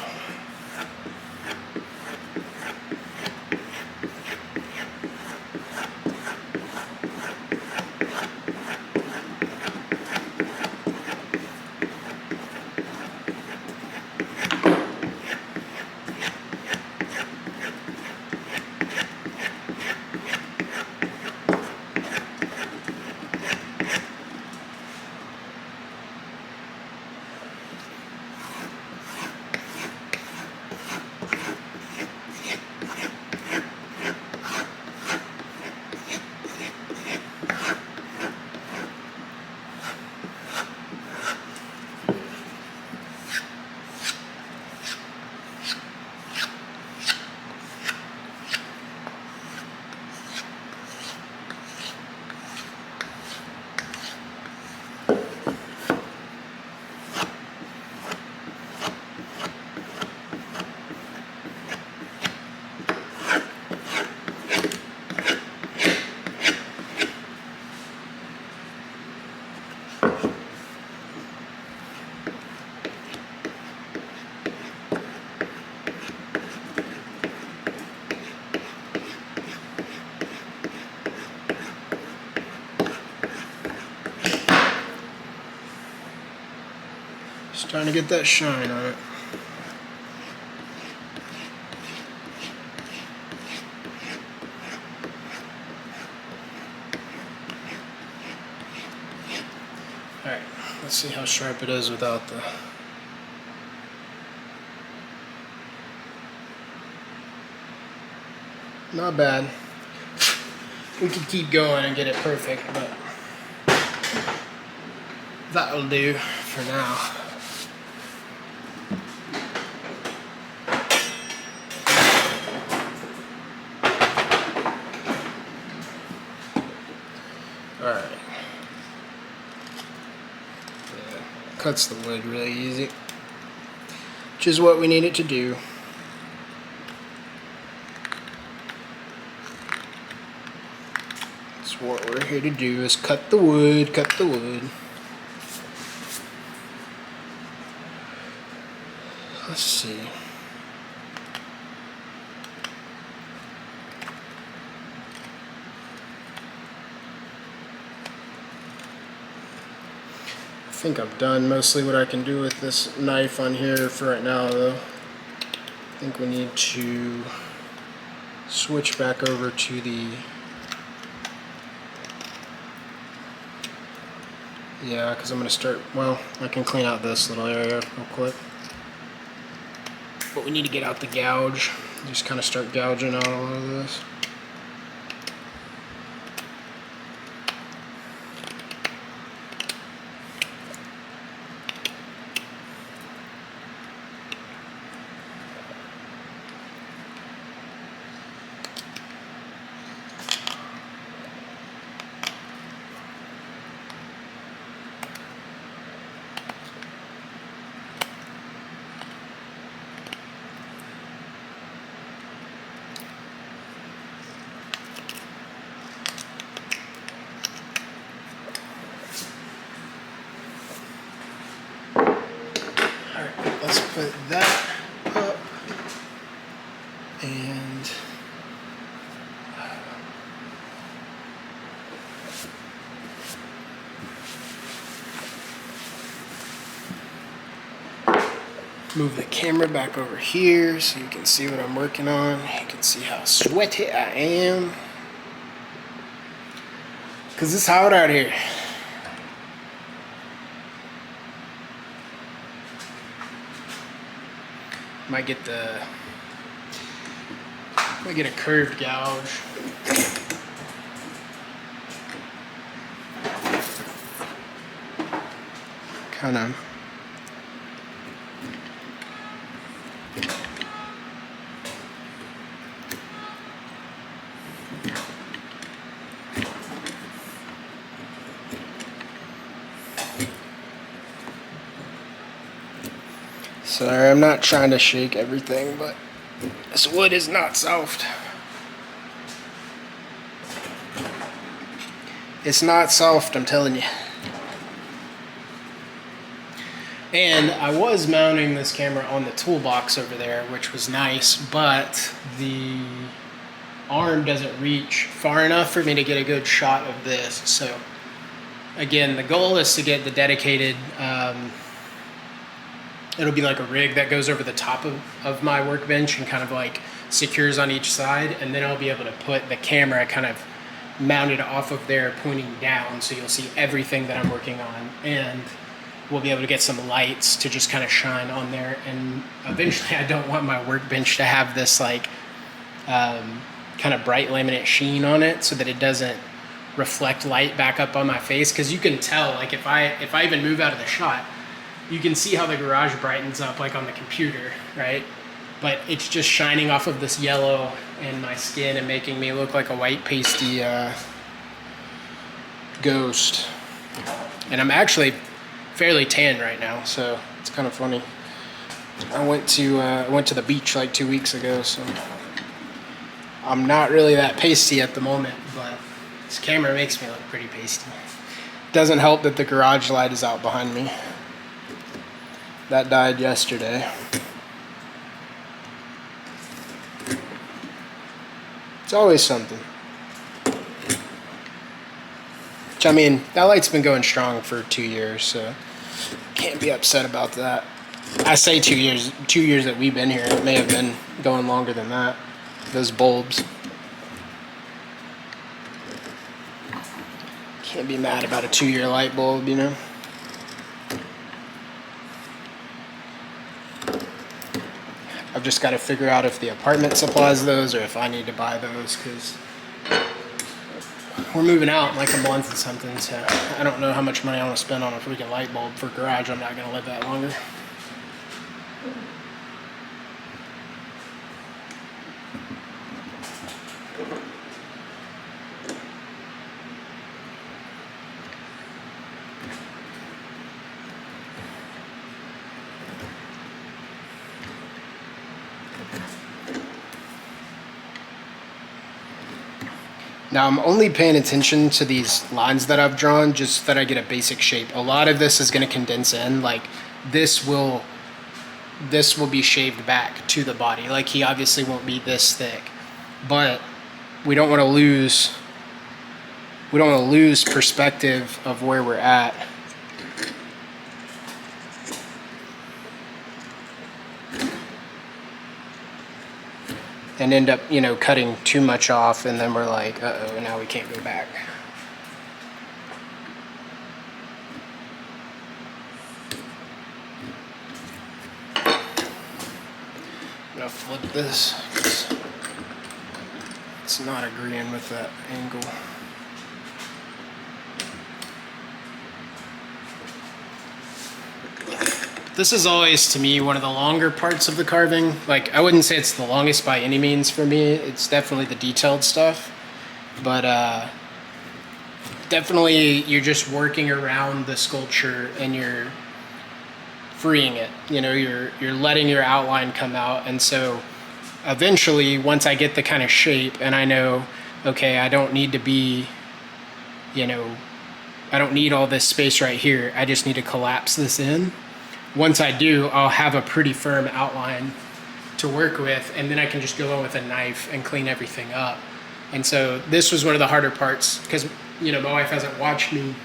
Just trying to get that shine on it. Alright, let's see how sharp it is without the... Not bad. We could keep going and get it perfect, but that'll do for now. Alright. Yeah, cuts the wood really easy, which is what we need it to do. That's what we're here to do, is cut the wood, cut the wood. Let's see. I think I've done mostly what I can do with this knife on here for right now, though. I think we need to switch back over to the... Yeah, because I'm going to start... Well, I can clean out this little area real quick. But we need to get out the gouge. Just kind of start gouging out all of this. let's put that up and move the camera back over here so you can see what I'm working on. You can see how sweaty I am. Cause it's hot out here. Might get a curved gouge. Kind of. Sorry, I'm not trying to shake everything, but this wood is not soft. It's not soft, I'm telling you. And I was mounting this camera on the toolbox over there, which was nice, but the arm doesn't reach far enough for me to get a good shot of this. So again, the goal is to get the dedicated, it'll be like a rig that goes over the top of my workbench and kind of like secures on each side, and then I'll be able to put the camera kind of mounted off of there pointing down, so you'll see everything that I'm working on, and we'll be able to get some lights to just kind of shine on there. And eventually I don't want my workbench to have this like kind of bright laminate sheen on it so that it doesn't reflect light back up on my face, because you can tell, like if I even move out of the shot, you can see how the garage brightens up like on the computer, right? But it's just shining off of this yellow in my skin and making me look like a white pasty ghost. And I'm actually fairly tan right now, so it's kind of funny. I went to the beach like 2 weeks ago, so I'm not really that pasty at the moment, but this camera makes me look pretty pasty. Doesn't help that the garage light is out behind me. That died yesterday. It's always something. Which, I mean, that light's been going strong for 2 years, so can't be upset about that. I say 2 years, 2 years that we've been here. It may have been going longer than that. Those bulbs. Can't be mad about a 2-year light bulb, you know? I've just got to figure out if the apartment supplies those or if I need to buy those, because we're moving out in like a month or something, so I don't know how much money I want to spend on a freaking light bulb for garage. I'm not going to live that longer. Now I'm only paying attention to these lines that I've drawn just so that I get a basic shape. A lot of this is going to condense in, like this will be shaved back to the body. Like he obviously won't be this thick, but we don't want to lose perspective of where we're at. And end up, you know, cutting too much off, and then we're like, uh-oh, now we can't go back. I'm gonna flip this, 'cause it's not agreeing with that angle. This is always, to me, one of the longer parts of the carving. Like, I wouldn't say it's the longest by any means for me. It's definitely the detailed stuff. But definitely you're just working around the sculpture and you're freeing it. You know, you're letting your outline come out. And so eventually, once I get the kind of shape and I know, okay, I don't need to be, you know, I don't need all this space right here. I just need to collapse this in. once I do, I'll have a pretty firm outline to work with, and then I can just go in with a knife and clean everything up. And so this was one of the harder parts, because my wife hasn't watched me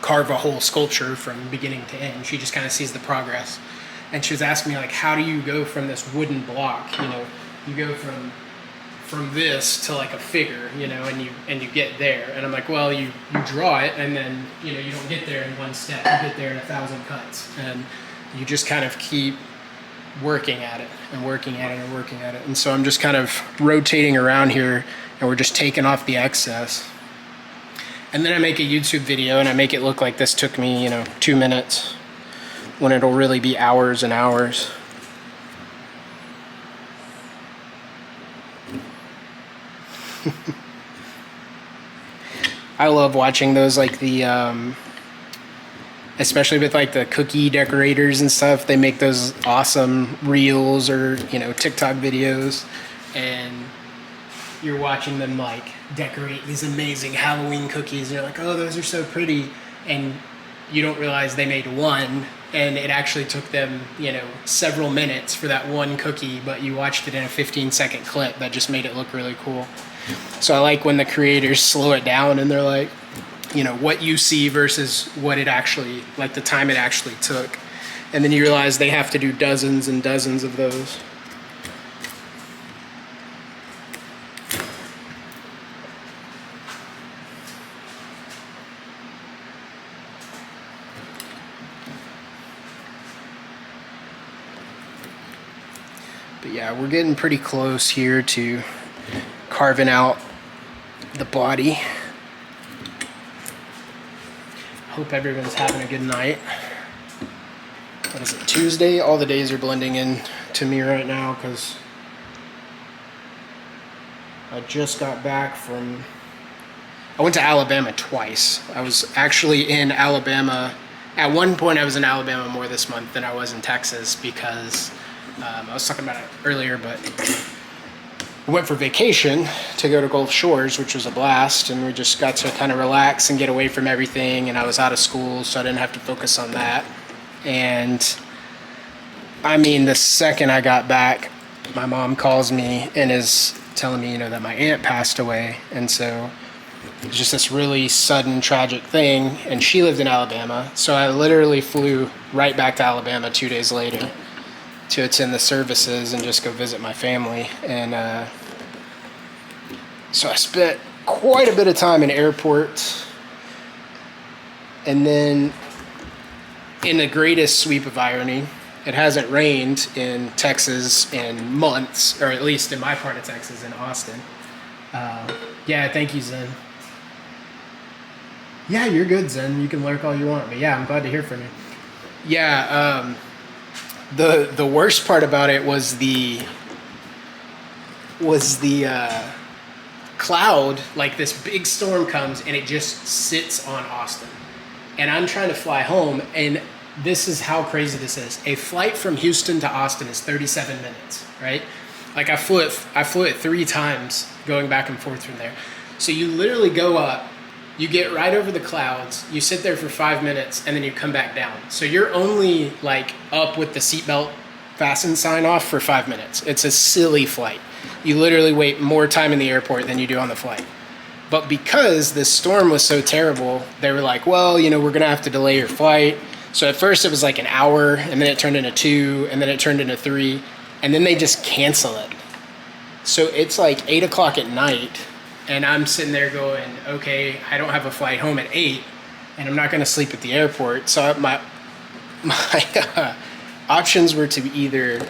carve a whole sculpture from beginning to end. She just kind of sees the progress. And she was asking me, like, how do you go from this wooden block, you go from this to like a figure, and you get there. And I'm like, well, you draw it, and then you don't get there in one step. You get there in 1,000 cuts, and you just kind of keep working at it and working at it and working at it. And so I'm just kind of rotating around here, and we're just taking off the excess. And then I make a YouTube video, and I make it look like this took me 2 minutes, when it'll really be hours and hours. I love watching those, like the especially with like the cookie decorators and stuff. They make those awesome reels or TikTok videos, and you're watching them like decorate these amazing Halloween cookies, and you're like, oh, those are so pretty, and you don't realize they made one, and it actually took them several minutes for that one cookie, but you watched it in a 15-second clip that just made it look really cool. So I like when the creators slow it down, and they're like, what you see versus what it actually, like the time it actually took. And then you realize they have to do dozens and dozens of those. But yeah, we're getting pretty close here to carving out the body. Hope everyone's having a good night. What is it, Tuesday? All the days are blending in to me right now because I just got back from, I went to Alabama twice. I was actually in Alabama. At one point I was in Alabama more this month than I was in Texas because I was talking about it earlier, but we went for vacation to go to Gulf Shores, which was a blast, and we just got to kind of relax and get away from everything, and I was out of school, so I didn't have to focus on that. And I mean, the second I got back, my mom calls me and is telling me, that my aunt passed away, and so it was just this really sudden, tragic thing, and she lived in Alabama, so I literally flew right back to Alabama 2 days later to attend the services and just go visit my family. And so I spent quite a bit of time in airports, and then in the greatest sweep of irony, it hasn't rained in Texas in months, or at least in my part of Texas, in Austin. Yeah, thank you, Zen. Yeah, you're good, Zen. You can lurk all you want, but yeah, I'm glad to hear from you. Yeah, the worst part about it was the cloud, like this big storm comes and it just sits on Austin, and I'm trying to fly home, and this is how crazy this is. A flight from Houston to Austin is 37 minutes, right? Like I flew it 3 times going back and forth from there. So you literally go up, you get right over the clouds, you sit there for 5 minutes, and then you come back down. So you're only like up with the seatbelt fasten sign off for 5 minutes. It's a silly flight. You literally wait more time in the airport than you do on the flight. But because this storm was so terrible, they were like, well, we're gonna have to delay your flight. So at first it was like an hour, and then it turned into 2, and then it turned into 3, and then they just cancel it. So it's like 8 o'clock at night, and I'm sitting there going, okay, I don't have a flight home at 8, and I'm not gonna sleep at the airport. So my options were to either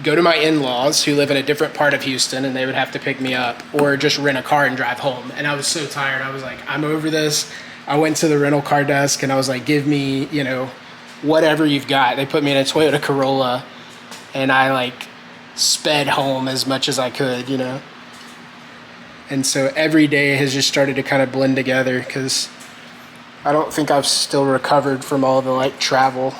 go to my in-laws who live in a different part of Houston, and they would have to pick me up, or just rent a car and drive home. And I was so tired. I was like, I'm over this. I went to the rental car desk and I was like, give me, whatever you've got. They put me in a Toyota Corolla, and I like sped home as much as I could, And so every day has just started to kind of blend together, because I don't think I've still recovered from all the like travel.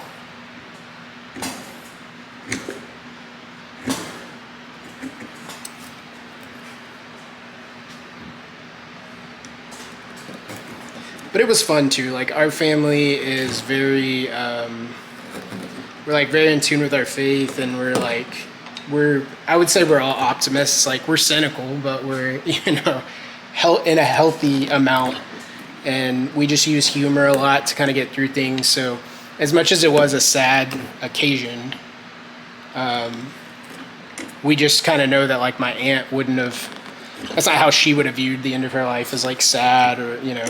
But it was fun too. Like, our family is very we're like very in tune with our faith, and I would say we're all optimists. Like, we're cynical, but we're, you know, in a healthy amount, and we just use humor a lot to kind of get through things. So as much as it was a sad occasion, we just kind of know that, like, my aunt wouldn't have, that's not how she would have viewed the end of her life, as like sad, or, you know.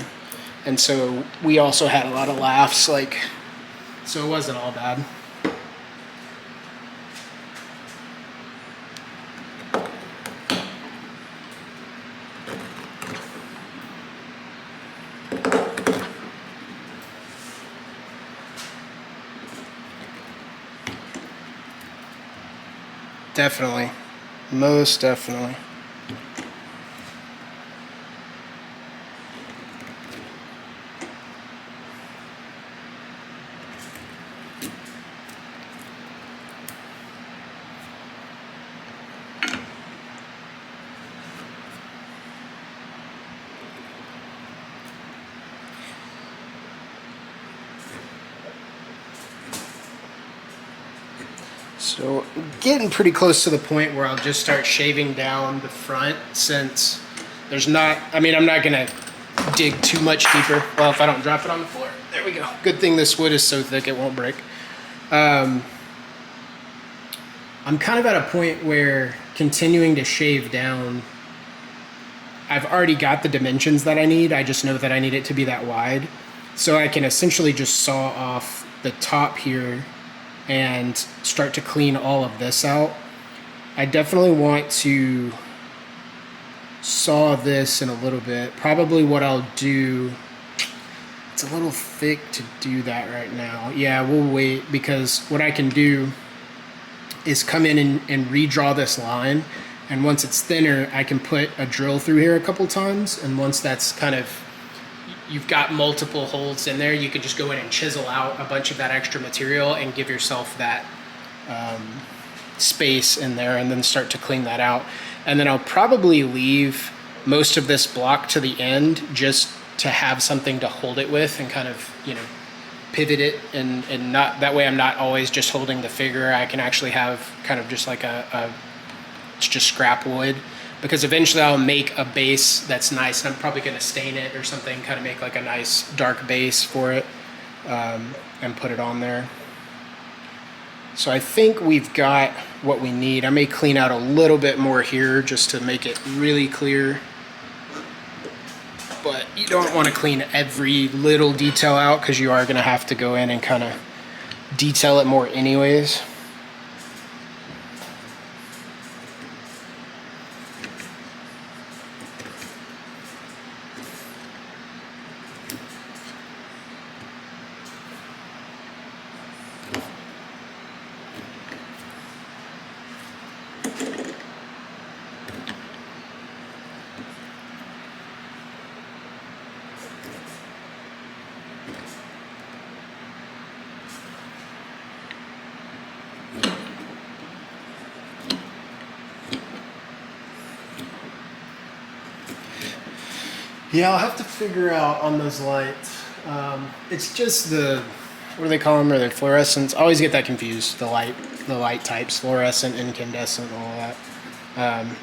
And so we also had a lot of laughs, like, so it wasn't all bad. Definitely. Most definitely. So getting pretty close to the point where I'll just start shaving down the front, since there's not, I mean, I'm not gonna dig too much deeper. Well, if I don't drop it on the floor. There we go. Good thing this wood is so thick it won't break. I'm kind of at a point where continuing to shave down, I've already got the dimensions that I need. I just know that I need it to be that wide. So I can essentially just saw off the top here and start to clean all of this out. I definitely want to saw this in a little bit. Probably what I'll do, it's a little thick to do that right now. Yeah, we'll wait, because what I can do is come in and redraw this line, and once it's thinner, I can put a drill through here a couple times, and once that's kind of, you've got multiple holes in there, you can just go in and chisel out a bunch of that extra material and give yourself that space in there, and then start to clean that out. And then I'll probably leave most of this block to the end, just to have something to hold it with and kind of, you know, pivot it, and not, that way I'm not always just holding the figure. I can actually have kind of just like it's just scrap wood, because eventually I'll make a base that's nice, and I'm probably going to stain it or something, kind of make like a nice dark base for it, and put it on there. So I think we've got what we need. I may clean out a little bit more here just to make it really clear, but you don't want to clean every little detail out, because you are going to have to go in and kind of detail it more anyways. Yeah, I'll have to figure out on those lights. It's just the, what do they call them? Are they fluorescents? I always get that confused. The light types, fluorescent, incandescent, all that.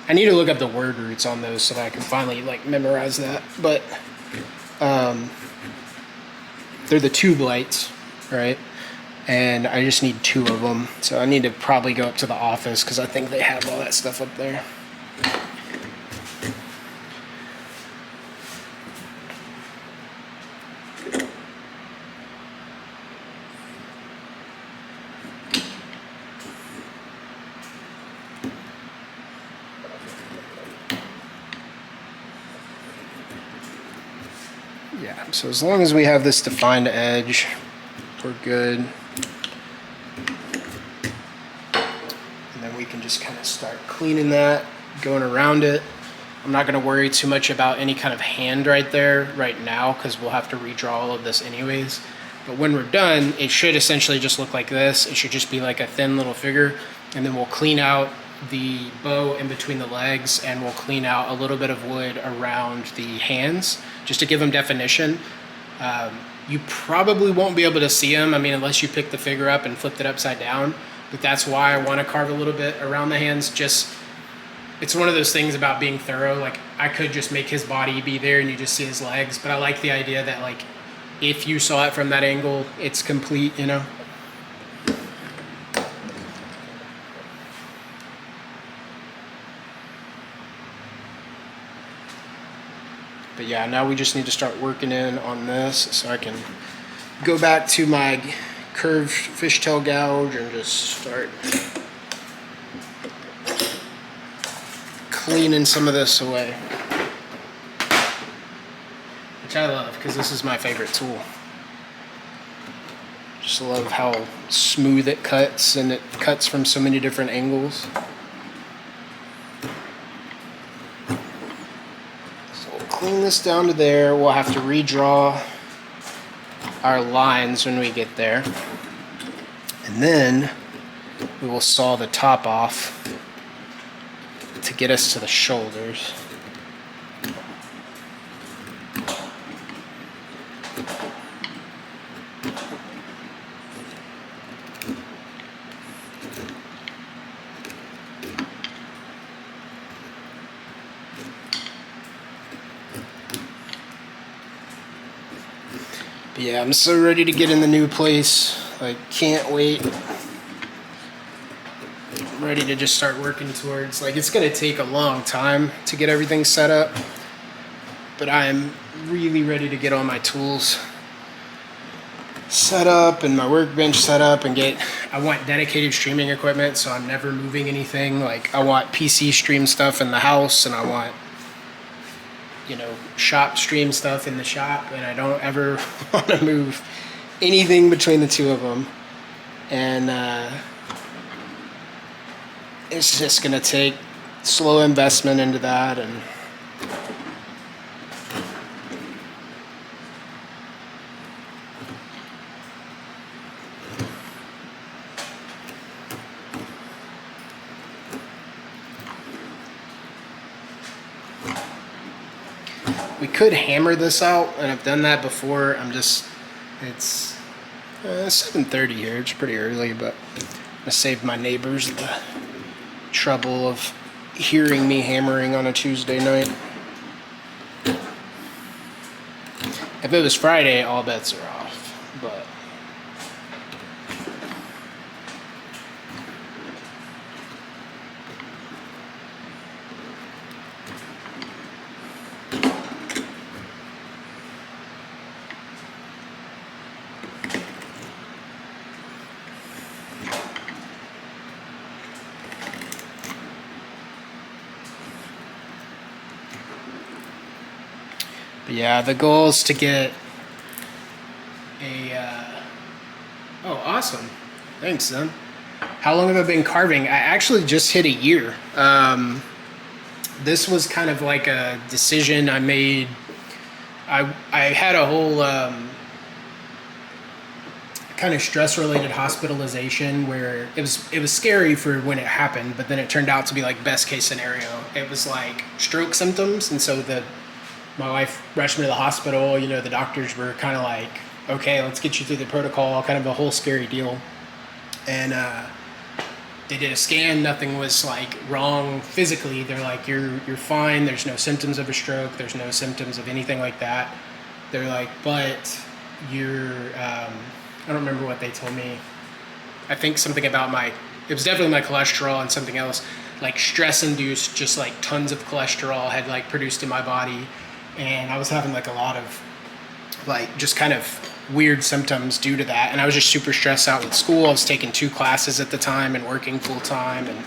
I need to look up the word roots on those so that I can finally like memorize that. But they're the tube lights, right? And I just need 2 of them. So I need to probably go up to the office, because I think they have all that stuff up there. Yeah, so as long as we have this defined edge, we're good. And then we can just kind of start cleaning that, going around it. I'm not going to worry too much about any kind of hand right there right now, because we'll have to redraw all of this anyways. But when we're done, it should essentially just look like this. It should just be like a thin little figure. And then we'll clean out the bow in between the legs, and we'll clean out a little bit of wood around the hands just to give them definition. You probably won't be able to see them, I mean, unless you pick the figure up and flipped it upside down. But that's why I want to carve a little bit around the hands. Just, it's one of those things about being thorough. Like, I could just make his body be there and you just see his legs, but I like the idea that, like, if you saw it from that angle, it's complete, you know? But yeah, now we just need to start working in on this so I can go back to my curved fishtail gouge and just start cleaning some of this away. Which I love, because this is my favorite tool. Just love how smooth it cuts, and it cuts from so many different angles. Clean this down to there. We'll have to redraw our lines when we get there. And then we will saw the top off to get us to the shoulders. But yeah, I'm so ready to get in the new place. I can't wait. I'm ready to just start working towards, like, it's gonna take a long time to get everything set up, but I'm really ready to get all my tools set up and my workbench set up and I want dedicated streaming equipment, so I'm never moving anything. Like, I want PC stream stuff in the house, and I want, you know, shop stream stuff in the shop, and I don't ever want to move anything between the two of them. And it's just gonna take slow investment into that. And we could hammer this out, and I've done that before. It's 7:30 here. It's pretty early, but I'm gonna save my neighbors the trouble of hearing me hammering on a Tuesday night. If it was Friday, all bets are off, but yeah, the goal is to get oh, awesome. Thanks, son. How long have I been carving? I actually just hit a year. This was kind of like a decision I made. I had a whole kind of stress-related hospitalization where it was scary for when it happened, but then it turned out to be like best case scenario. It was like stroke symptoms, and so my wife rushed me to the hospital. You know, the doctors were kind of like, okay, let's get you through the protocol, kind of a whole scary deal. And they did a scan, nothing was like wrong physically. They're like, you're fine, there's no symptoms of a stroke, there's no symptoms of anything like that. They're like, but you're, I don't remember what they told me. I think something about it was definitely my cholesterol and something else, like stress-induced, just like tons of cholesterol had like produced in my body. And I was having like a lot of like just kind of weird symptoms due to that. And I was just super stressed out with school. I was taking 2 classes at the time and working full time, and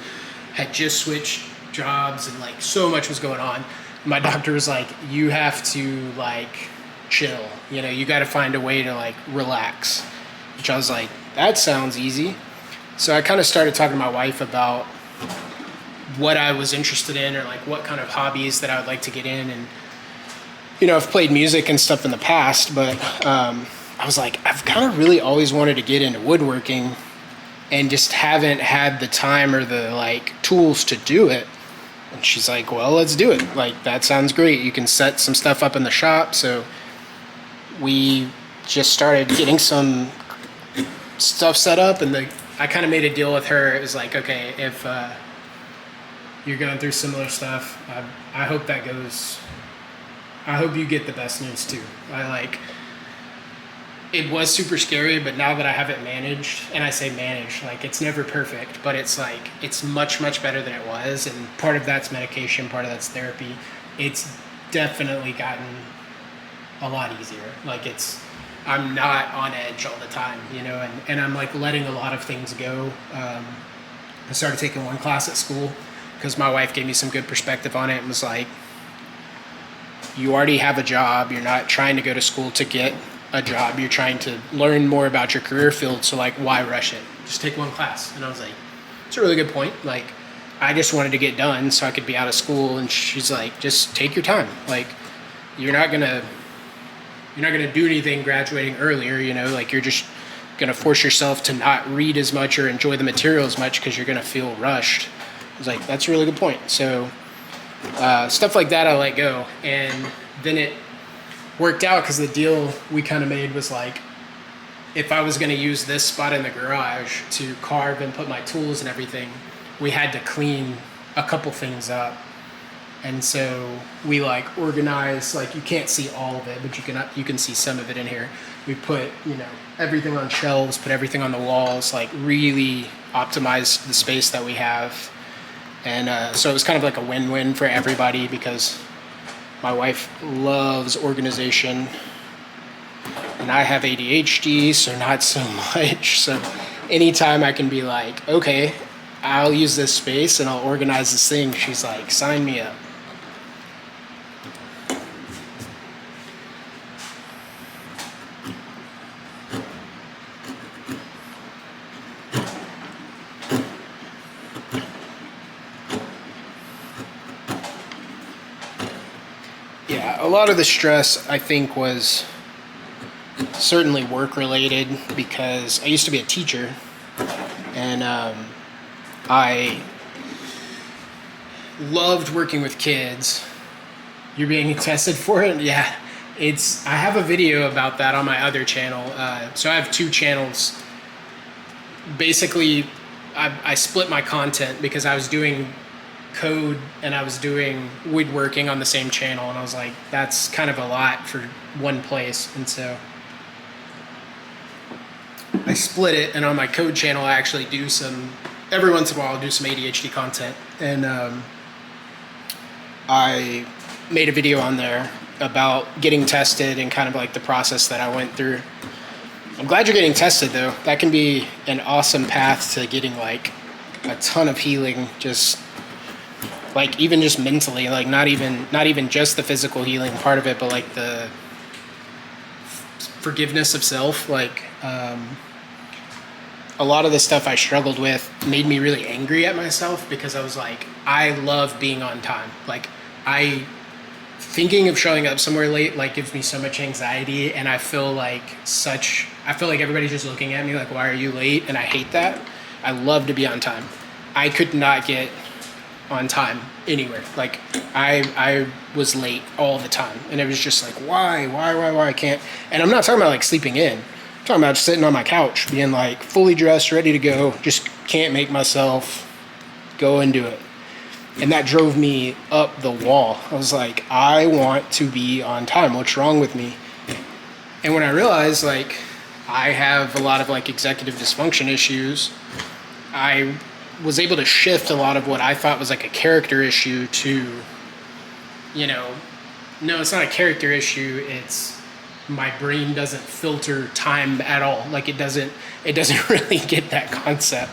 had just switched jobs, and like so much was going on. My doctor was like, you have to like chill, you know, you got to find a way to like relax, which I was like, that sounds easy. So I kind of started talking to my wife about what I was interested in, or like what kind of hobbies that I would like to get in. And you know, I've played music and stuff in the past, but I was like, I've kind of really always wanted to get into woodworking, and just haven't had the time or the like tools to do it. And she's like, well, let's do it. Like, that sounds great. You can set some stuff up in the shop. So we just started getting some stuff set up, and I kind of made a deal with her. It was like, okay, if you're going through similar stuff, I hope that goes. I hope you get the best news too. It was super scary, but now that I have it managed, and I say managed, like it's never perfect, but it's like, it's much, much better than it was. And part of that's medication, part of that's therapy. It's definitely gotten a lot easier. Like I'm not on edge all the time, you know, and I'm like letting a lot of things go. I started taking one class at school because my wife gave me some good perspective on it and was like, you already have a job. You're not trying to go to school to get a job. You're trying to learn more about your career field. So like, why rush it? Just take one class. And I was like, it's a really good point. Like, I just wanted to get done so I could be out of school. And she's like, just take your time. Like, you're not gonna do anything graduating earlier, you know, like you're just gonna force yourself to not read as much or enjoy the material as much because you're gonna feel rushed. I was like, that's a really good point. So stuff like that I let go. And then it worked out because the deal we kind of made was like, if I was going to use this spot in the garage to carve and put my tools and everything, we had to clean a couple things up. And so we like organized, like you can't see all of it, but you can see some of it in here. We put, you know, everything on shelves, put everything on the walls, like really optimized the space that we have. And so it was kind of like a win-win for everybody because my wife loves organization and I have ADHD, so not so much. So anytime I can be like, okay, I'll use this space and I'll organize this thing, she's like, sign me up. Yeah, a lot of the stress I think was certainly work related because I used to be a teacher and I loved working with kids. You're being tested for it? Yeah. I have a video about that on my other channel. So I have two channels. Basically, I split my content because I was doing code and I was doing woodworking on the same channel, and I was like, that's kind of a lot for one place. And so I split it, and on my code channel I actually do every once in a while I'll do some ADHD content. And I made a video on there about getting tested and kind of like the process that I went through. I'm glad you're getting tested though. That can be an awesome path to getting like a ton of healing, just like even just mentally, like not even just the physical healing part of it, but like the forgiveness of self. Like a lot of the stuff I struggled with made me really angry at myself because I was like, I love being on time. Like thinking of showing up somewhere late like gives me so much anxiety, and I feel like everybody's just looking at me like, why are you late? And I hate that. I love to be on time. I could not get on time anywhere. Like I was late all the time, and it was just like, why I can't. And I'm not talking about like sleeping in. I'm talking about sitting on my couch being like fully dressed, ready to go, just can't make myself go and do it. And that drove me up the wall. I was like, I want to be on time. What's wrong with me? And when I realized like I have a lot of like executive dysfunction issues, I was able to shift a lot of what I thought was like a character issue to, you know, no, it's not a character issue. It's my brain doesn't filter time at all. Like it doesn't really get that concept.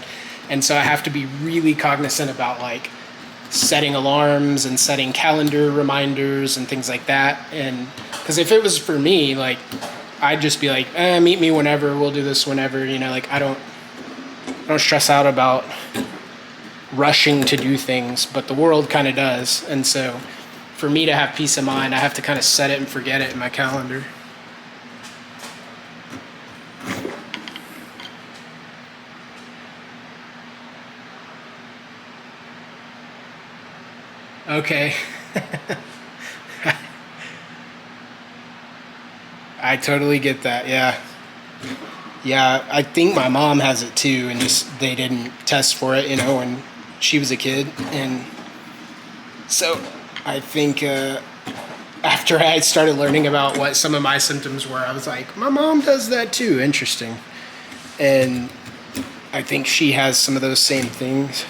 And so I have to be really cognizant about like setting alarms and setting calendar reminders and things like that. And because if it was for me, like I'd just be like, meet me whenever, we'll do this whenever, you know, like I don't stress out about rushing to do things, but the world kind of does. And so for me to have peace of mind, I have to kind of set it and forget it in my calendar. Okay. I totally get that. Yeah. Yeah, I think my mom has it too, and just they didn't test for it, when she was a kid, and so I think after I started learning about what some of my symptoms were, I was like, my mom does that too. Interesting, and I think she has some of those same things.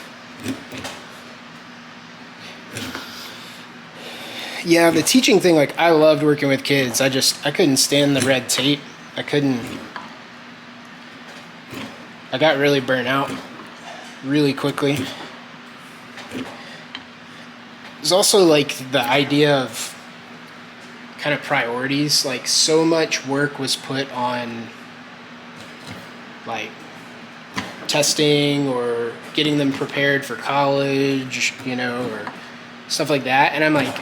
Yeah, the teaching thing, like I loved working with kids. I couldn't stand the red tape. I got really burnt out really quickly. There's also like the idea of kind of priorities. Like so much work was put on like testing or getting them prepared for college, or stuff like that. And I'm like,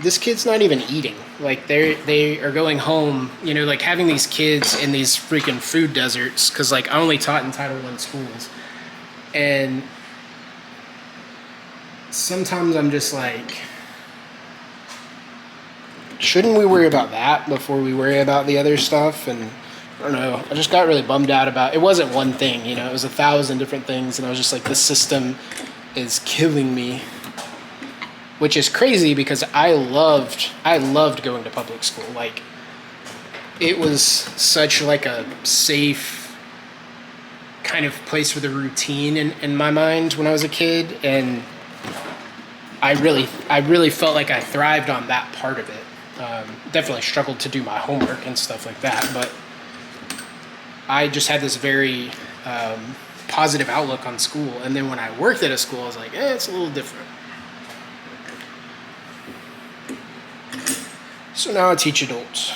this kid's not even eating. Like they are going home, like having these kids in these freaking food deserts. Cause like I only taught in Title I schools. And sometimes I'm just like, shouldn't we worry about that before we worry about the other stuff? And I don't know, I just got really bummed out about, it wasn't one thing, it was 1,000 different things. And I was just like, this system is killing me. Which is crazy because I loved going to public school. Like, it was such like a safe kind of place with a routine in my mind when I was a kid, and I really felt like I thrived on that part of it. Definitely struggled to do my homework and stuff like that, but I just had this very positive outlook on school. And then when I worked at a school, I was like, it's a little different. So now I teach adults,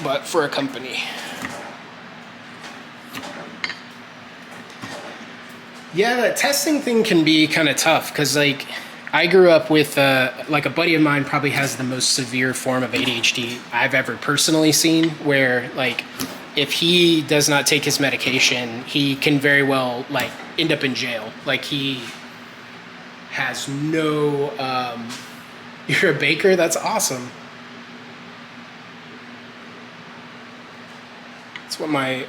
but for a company. Yeah, that testing thing can be kind of tough because, like, I grew up with, like, a buddy of mine probably has the most severe form of ADHD I've ever personally seen, where, like, if he does not take his medication, he can very well, like, end up in jail. Like, he has no... You're a baker? That's awesome. That's what my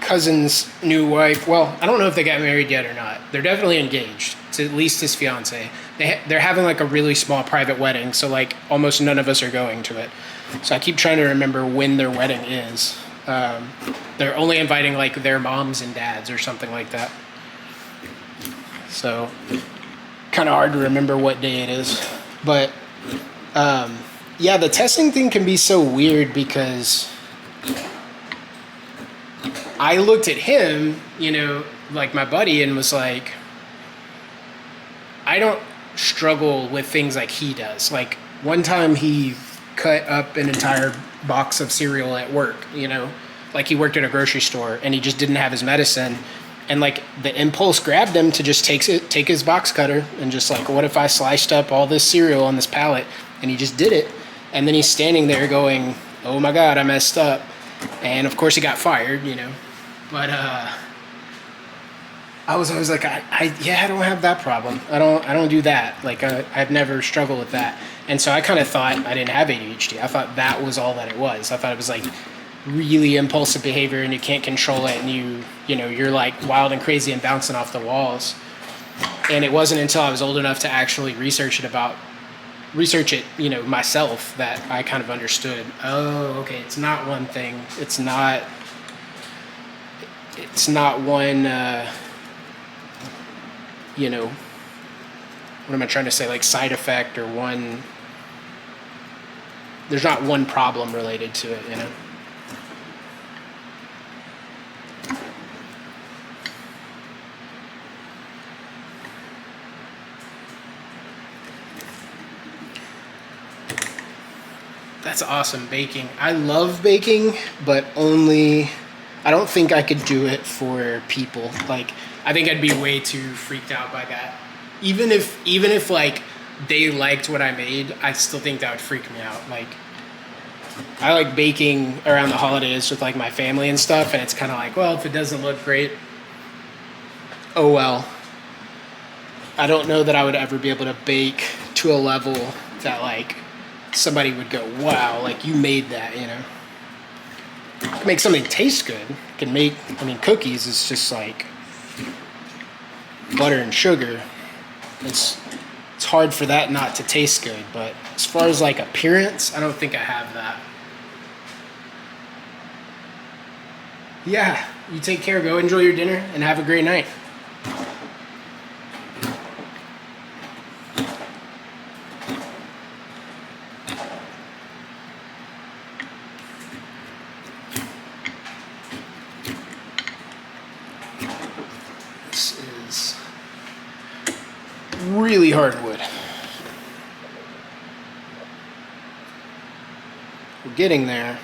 cousin's new wife... Well, I don't know if they got married yet or not. They're definitely engaged to at least his fiance. They're having like a really small private wedding, so like almost none of us are going to it. So I keep trying to remember when their wedding is. They're only inviting like their moms and dads or something like that. So... kind of hard to remember what day it is, but yeah, the testing thing can be so weird because I looked at him, like my buddy, and was like, I don't struggle with things like he does. Like one time he cut up an entire box of cereal at work, like he worked at a grocery store and he just didn't have his medicine. And like the impulse grabbed him to just take his box cutter and just like, what if I sliced up all this cereal on this pallet? And he just did it. And then he's standing there going, oh my God, I messed up. And of course he got fired, But I was always like, I don't have that problem. I don't do that. Like I've never struggled with that. And so I kind of thought I didn't have ADHD. I thought that was all that it was. I thought it was like really impulsive behavior and you can't control it, and you're like wild and crazy and bouncing off the walls. And it wasn't until I was old enough to actually research it myself that I kind of understood, oh, okay, it's not one thing. It's not one, what am I trying to say? Like side effect or one, there's not one problem related to it, That's awesome, baking. I love baking, but I don't think I could do it for people. Like, I think I'd be way too freaked out by that. Even if like they liked what I made, I still think that would freak me out. Like, I like baking around the holidays with like my family and stuff, and it's kind of like, well, if it doesn't look great, oh well. I don't know that I would ever be able to bake to a level that like somebody would go, wow, like you made that, you know. Make something taste good. Can make, I mean, cookies is just like butter and sugar. It's hard for that not to taste good, but as far as like appearance, I don't think I have that. Yeah, you take care, go enjoy your dinner, and have a great night. This is really hard wood. We're getting there.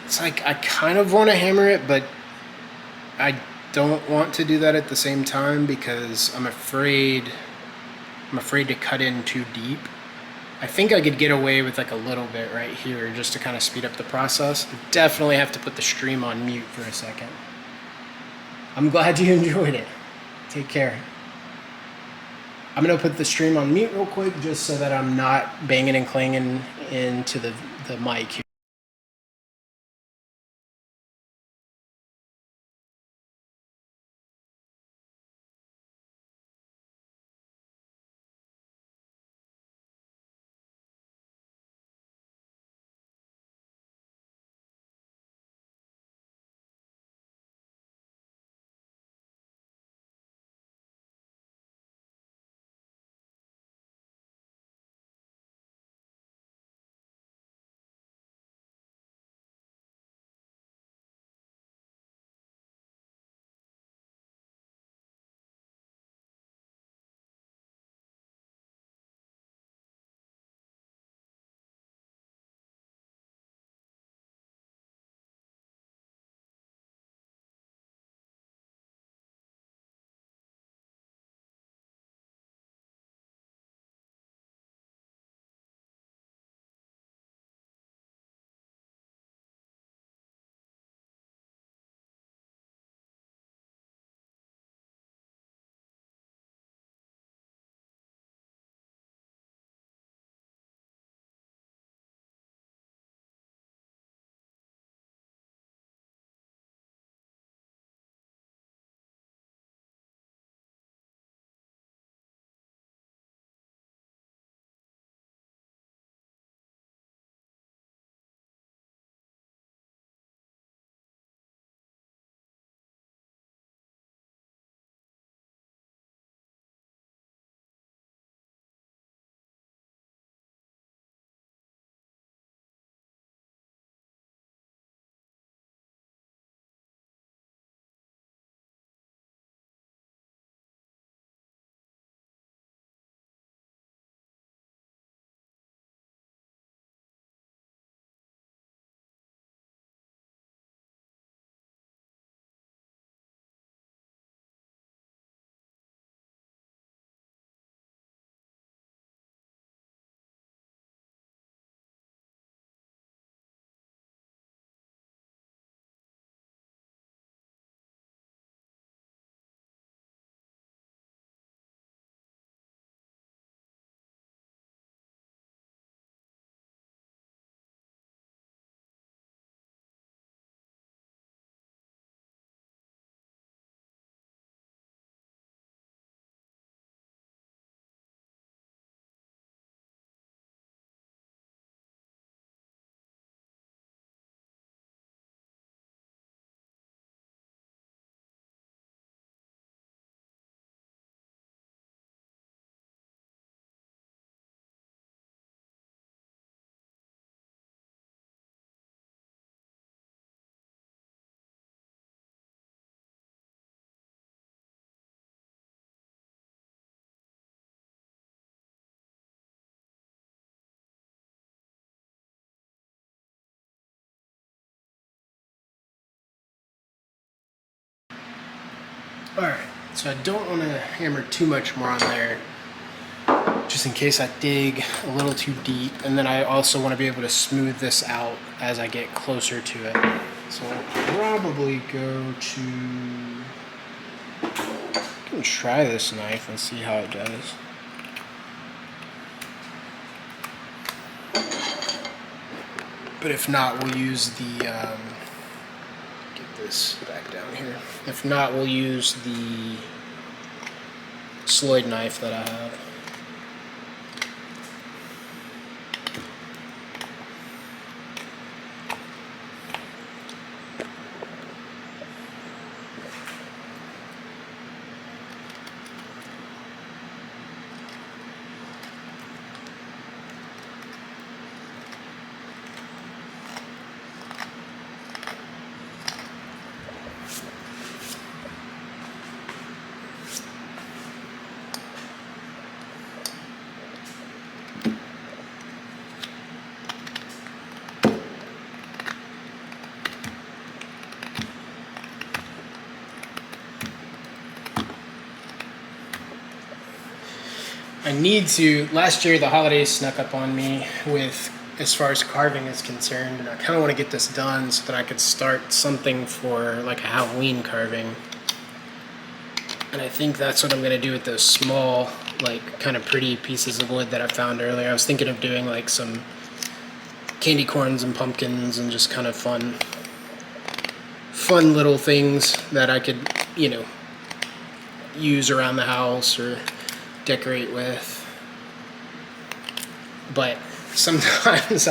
It's like I kind of want to hammer it, but I don't want to do that at the same time because I'm afraid to cut in too deep. I think I could get away with like a little bit right here just to kind of speed up the process. Definitely have to put the stream on mute for a second. I'm glad you enjoyed it. Take care. I'm gonna put the stream on mute real quick just so that I'm not banging and clanging into the mic here. Alright, so I don't want to hammer too much more on there, just in case I dig a little too deep, and then I also want to be able to smooth this out as I get closer to it. So I'll probably go can try this knife and see how it does. But if not, we'll use the, get this back down here. If not, we'll use the Sloyd knife that I have. I need to, last year the holidays snuck up on me with, as far as carving is concerned, and I kind of want to get this done so that I could start something for like a Halloween carving. And I think that's what I'm going to do with those small, like kind of pretty pieces of wood that I found earlier. I was thinking of doing like some candy corns and pumpkins and just kind of fun little things that I could, you know, use around the house or decorate with. But sometimes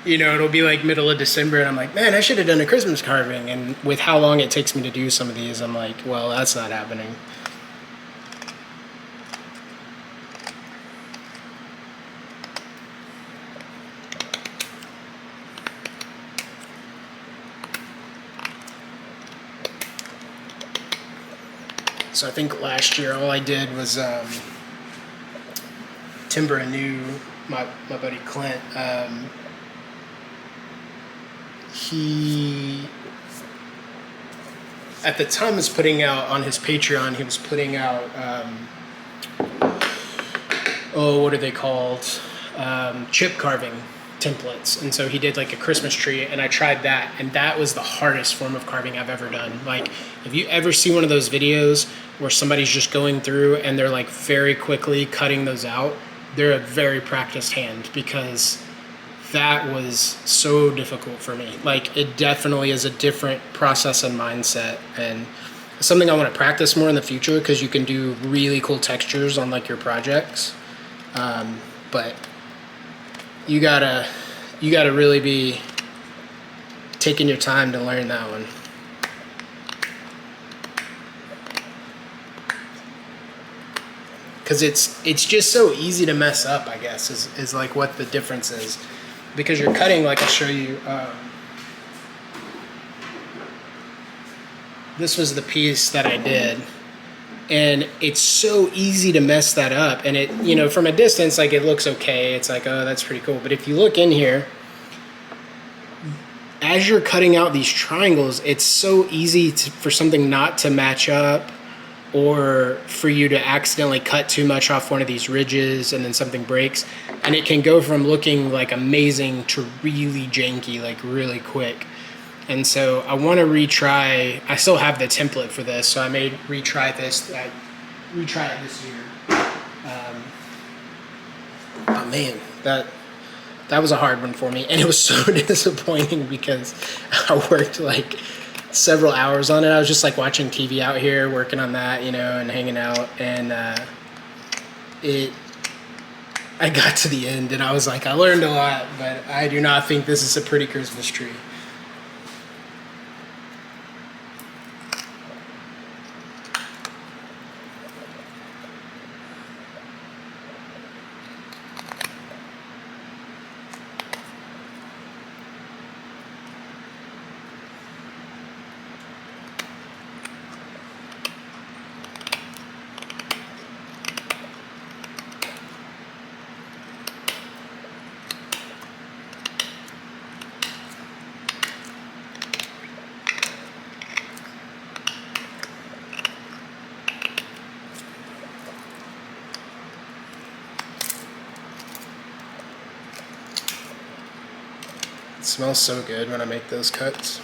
it'll be like middle of December and I'm like, man, I should have done a Christmas carving. And with how long it takes me to do some of these, I'm like, well, that's not happening. So I think last year all I did was timber anew. My buddy Clint, he at the time was putting out on his Patreon, he was putting out what are they called, chip carving templates. And so he did like a Christmas tree, and I tried that, and that was the hardest form of carving I've ever done. Like, if you ever see one of those videos where somebody's just going through and they're like very quickly cutting those out, they're a very practiced hand, because that was so difficult for me. Like, it definitely is a different process and mindset, and it's something I want to practice more in the future, because you can do really cool textures on like your projects. But you gotta really be taking your time to learn that one. Because it's just so easy to mess up, I guess, is like what the difference is. Because you're cutting, like I'll show you, this was the piece that I did, and it's so easy to mess that up. And it, from a distance, like, it looks okay, it's like, oh, that's pretty cool. But if you look in here, as you're cutting out these triangles, it's so easy for something not to match up, or for you to accidentally cut too much off one of these ridges and then something breaks. And it can go from looking like amazing to really janky, like really quick. And so I want to retry, I still have the template for this, so I may retry this, retry it this year. Oh man, that was a hard one for me, and it was so disappointing because I worked like several hours on it. I was just like watching TV out here, working on that, and hanging out, and I got to the end and I was like, I learned a lot, but I do not think this is a pretty Christmas tree. It smells so good when I make those cuts.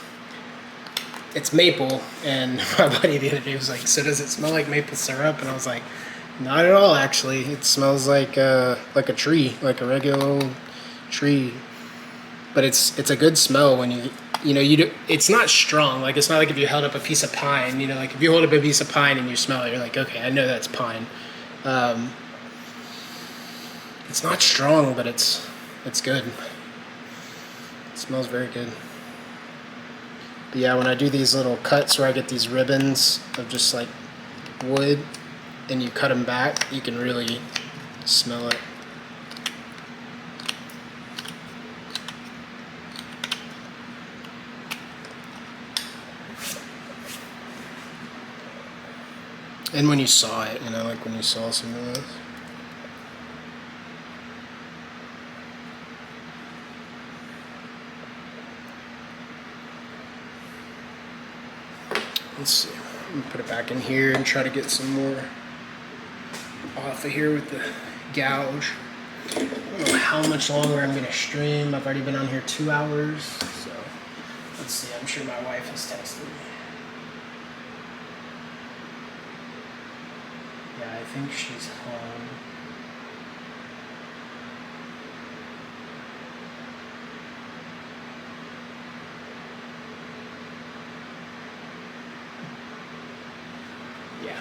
it's maple, and my buddy the other day was like, so does it smell like maple syrup? And I was like, not at all, actually. It smells like a tree, like a regular old tree. But it's a good smell when it's not strong. Like, it's not like if you held up a piece of pine, like if you hold up a piece of pine and you smell it, you're like, okay, I know that's pine. It's not strong, but it's good. It smells very good. But yeah, when I do these little cuts where I get these ribbons of just like wood and you cut them back, you can really smell it. And when you saw it, like when you saw some of those. Let's see. I'm gonna put it back in here and try to get some more off of here with the gouge. I don't know how much longer I'm gonna stream. I've already been on here 2 hours, so let's see. I'm sure my wife has texted me. Yeah, I think she's home. Yeah.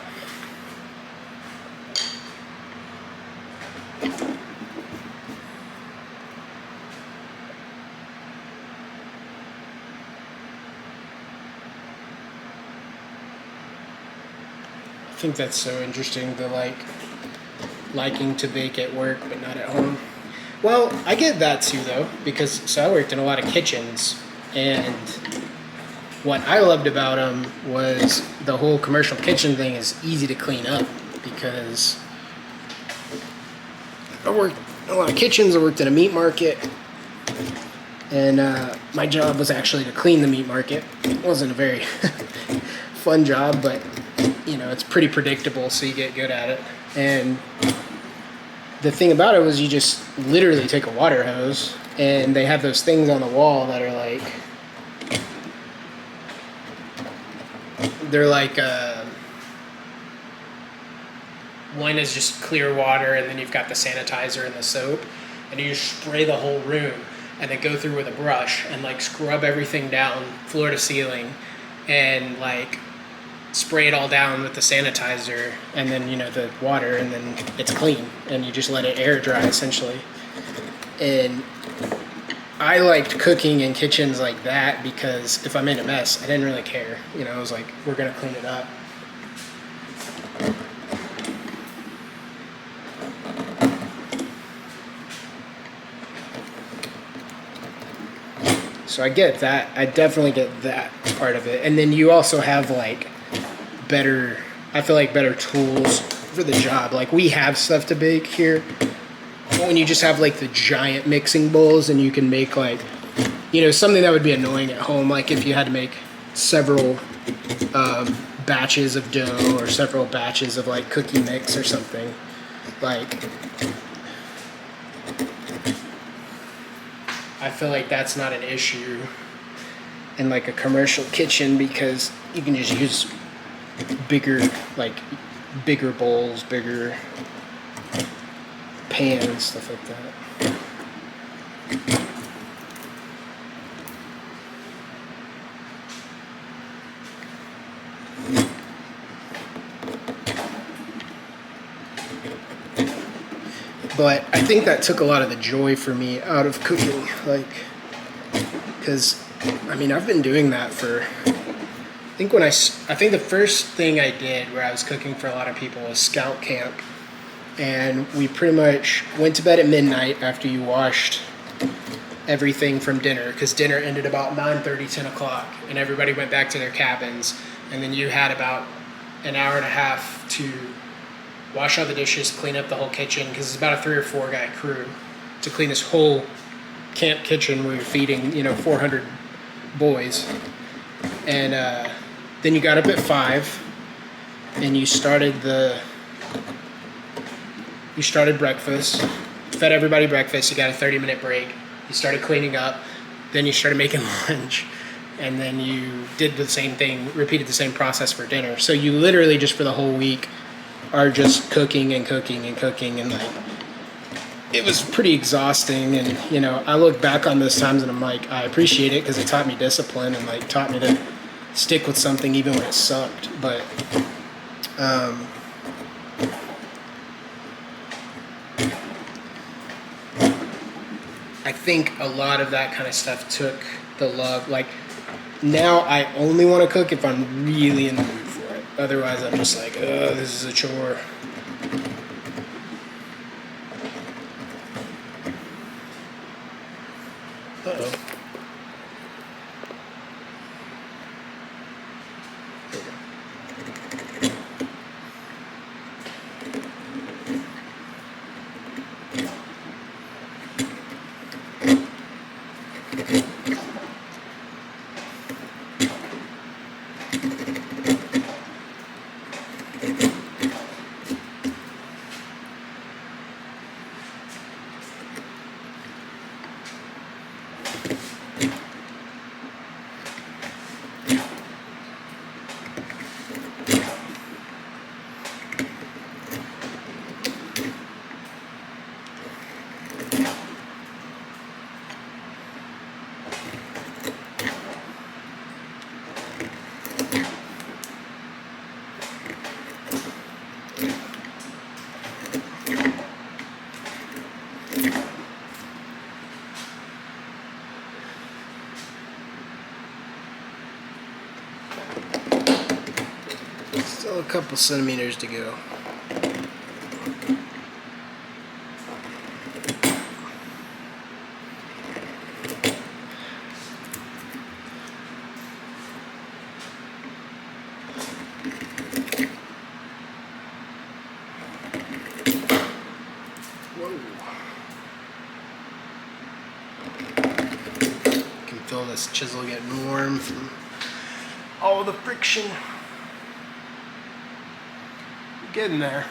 I think that's so interesting, the liking to bake at work but not at home. Well, I get that too though, because I worked in a lot of kitchens, and what I loved about them was the whole commercial kitchen thing is easy to clean up, because I worked in a lot of kitchens. I worked in a meat market, and my job was actually to clean the meat market. It wasn't a very fun job, but it's pretty predictable, so you get good at it. And the thing about it was you just literally take a water hose, and they have those things on the wall that are like, one is just clear water, and then you've got the sanitizer and the soap, and you just spray the whole room, and then go through with a brush and scrub everything down floor to ceiling, and spray it all down with the sanitizer and then the water, and then it's clean, and you just let it air dry essentially. And I liked cooking in kitchens like that, because if I made a mess, I didn't really care. I was like, we're gonna clean it up. So I get that. I definitely get that part of it. And then you also have better tools for the job. We have stuff to bake here. When you just have the giant mixing bowls, and you can make something that would be annoying at home, if you had to make several batches of dough or several batches of cookie mix or something. I feel like that's not an issue in a commercial kitchen, because you can just use bigger bowls, bigger pans, stuff like that. But I think that took a lot of the joy for me out of cooking, because I've been doing that for, I think the first thing I did where I was cooking for a lot of people was scout camp, and we pretty much went to bed at midnight after you washed everything from dinner, because dinner ended about 9:30, 10 o'clock, and everybody went back to their cabins, and then you had about an hour and a half to wash all the dishes, clean up the whole kitchen, because it's about a 3 or 4 guy crew to clean this whole camp kitchen where you're feeding 400 boys. And then you got up at 5 and you started breakfast, fed everybody breakfast. You got a 30-minute break. You started cleaning up, then you started making lunch, and then you did the same thing, repeated the same process for dinner. So you literally just for the whole week are just cooking and cooking and cooking, and like it was pretty exhausting. And you know, I look back on those times and I'm like, I appreciate it because it taught me discipline and like taught me to stick with something even when it sucked. But I think a lot of that kind of stuff took the love. Like now I only want to cook if I'm really in the mood for it. Otherwise I'm just like, oh, this is a chore. Uh-oh. Still a couple centimeters to go. Whoa. Can feel this chisel getting warm from all the friction. Getting there.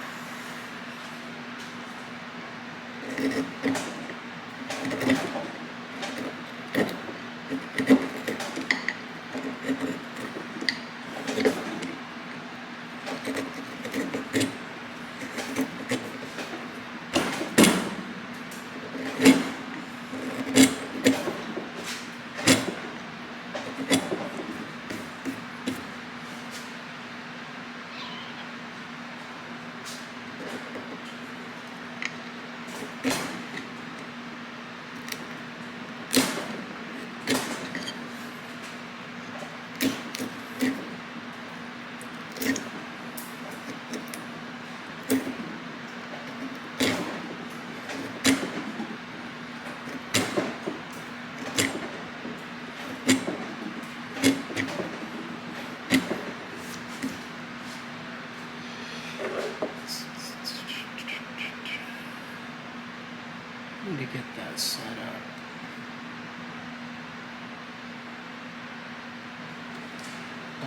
Need to get that set up.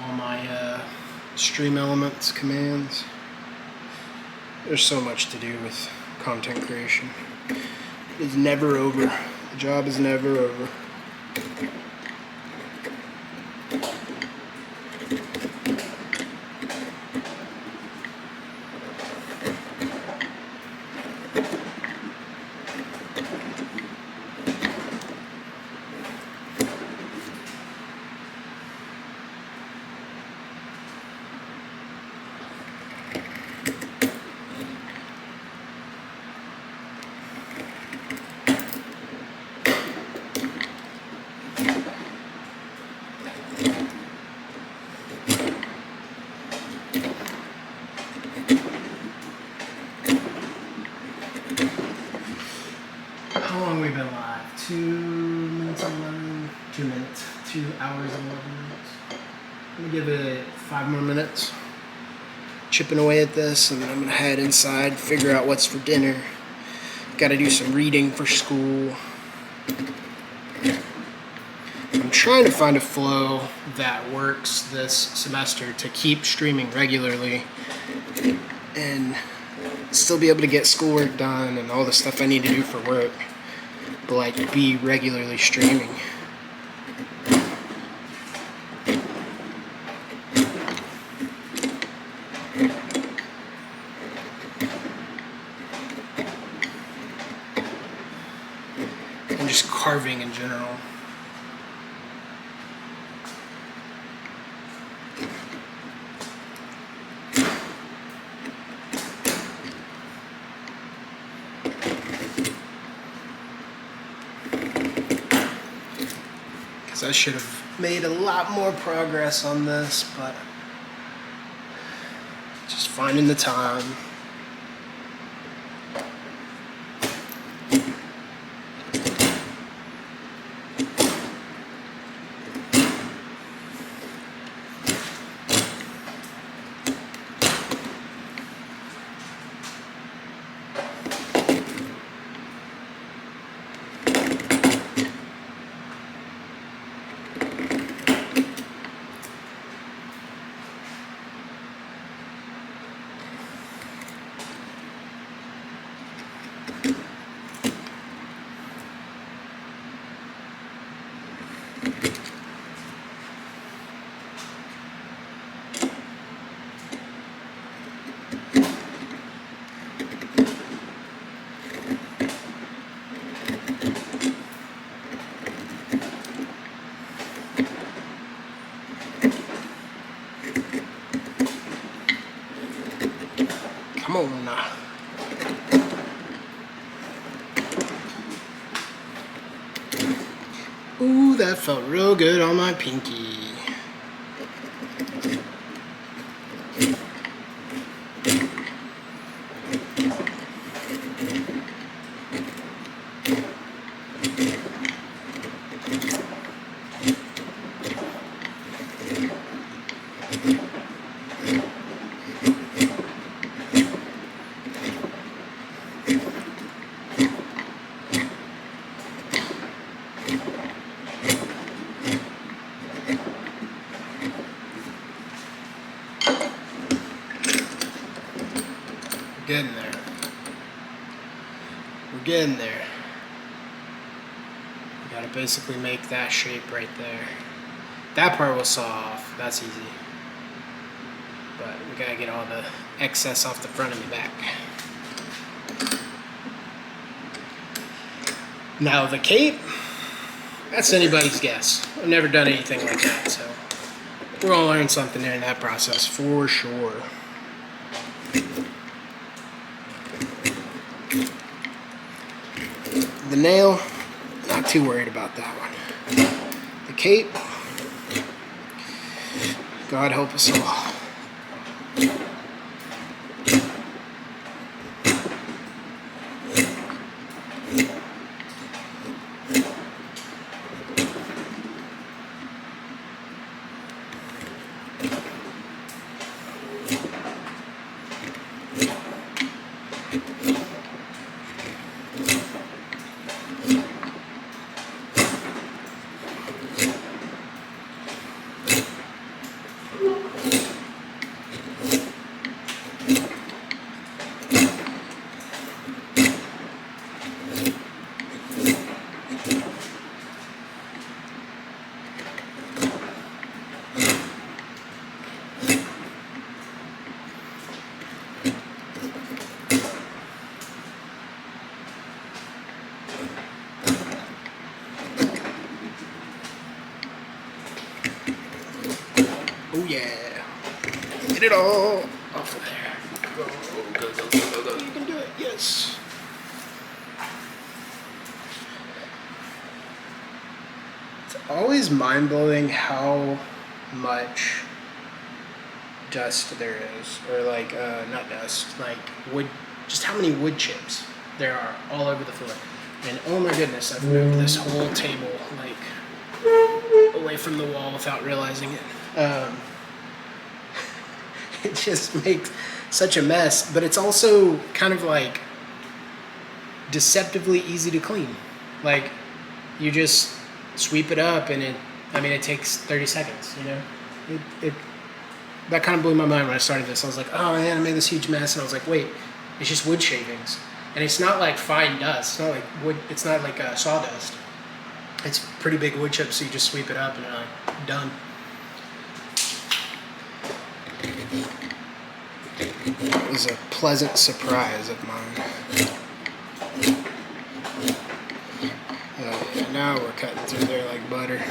All my stream elements commands. There's so much to do with content creation. It's never over. The job is never over. How long have we been live? 2 minutes 11, 2 minutes, 2 hours and 11 minutes. I'm gonna give it 5 more minutes. Chipping away at this, and then I'm gonna head inside, figure out what's for dinner. Gotta do some reading for school. I'm trying to find a flow that works this semester to keep streaming regularly and still be able to get schoolwork done and all the stuff I need to do for work, but like be regularly streaming. carving in general. Because I should have made a lot more progress on this, but just finding the time. Come on now. Ooh, that felt real good on my pinky. Getting there. We're getting there. We gotta basically make that shape right there. That part will saw off. That's easy. But we gotta get all the excess off the front and the back. Now the cape, that's anybody's guess. I've never done anything like that, so we're gonna learn something there in that process for sure. The nail, not too worried about that one. The cape, God help us all. Oh yeah. Get it all off of there. Go, go, go, go, go, go. You can do it, yes. It's always mind-blowing how much dust there is. Or like, not dust, like wood, just how many wood chips there are all over the floor. And oh my goodness, I've moved this whole table like away from the wall without realizing it. It just makes such a mess, but it's also kind of like deceptively easy to clean. Like you just sweep it up and it takes 30 seconds, you know? That kind of blew my mind when I started this. I was like, oh man, I made this huge mess. And I was like, wait, it's just wood shavings. And it's not like fine dust. It's not like wood, it's not like sawdust. It's pretty big wood chips, so you just sweep it up and you're like, done. It was a pleasant surprise of mine. Now we're cutting through there like butter.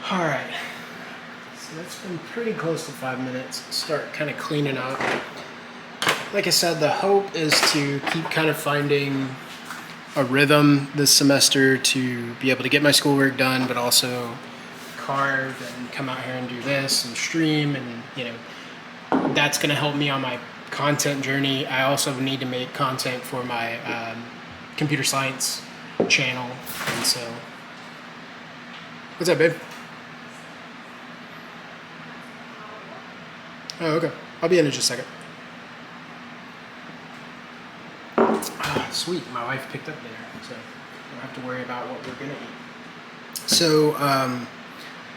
All right, so that's been pretty close to 5 minutes. Start kind of cleaning up. Like I said, the hope is to keep kind of finding a rhythm this semester to be able to get my schoolwork done, but also carve and come out here and do this and stream, and you know, that's going to help me on my content journey. I also need to make content for my computer science channel, and so what's up, babe? Oh, okay. I'll be in just a second. Ah, sweet. My wife picked up dinner, so I don't have to worry about what we're gonna eat. So,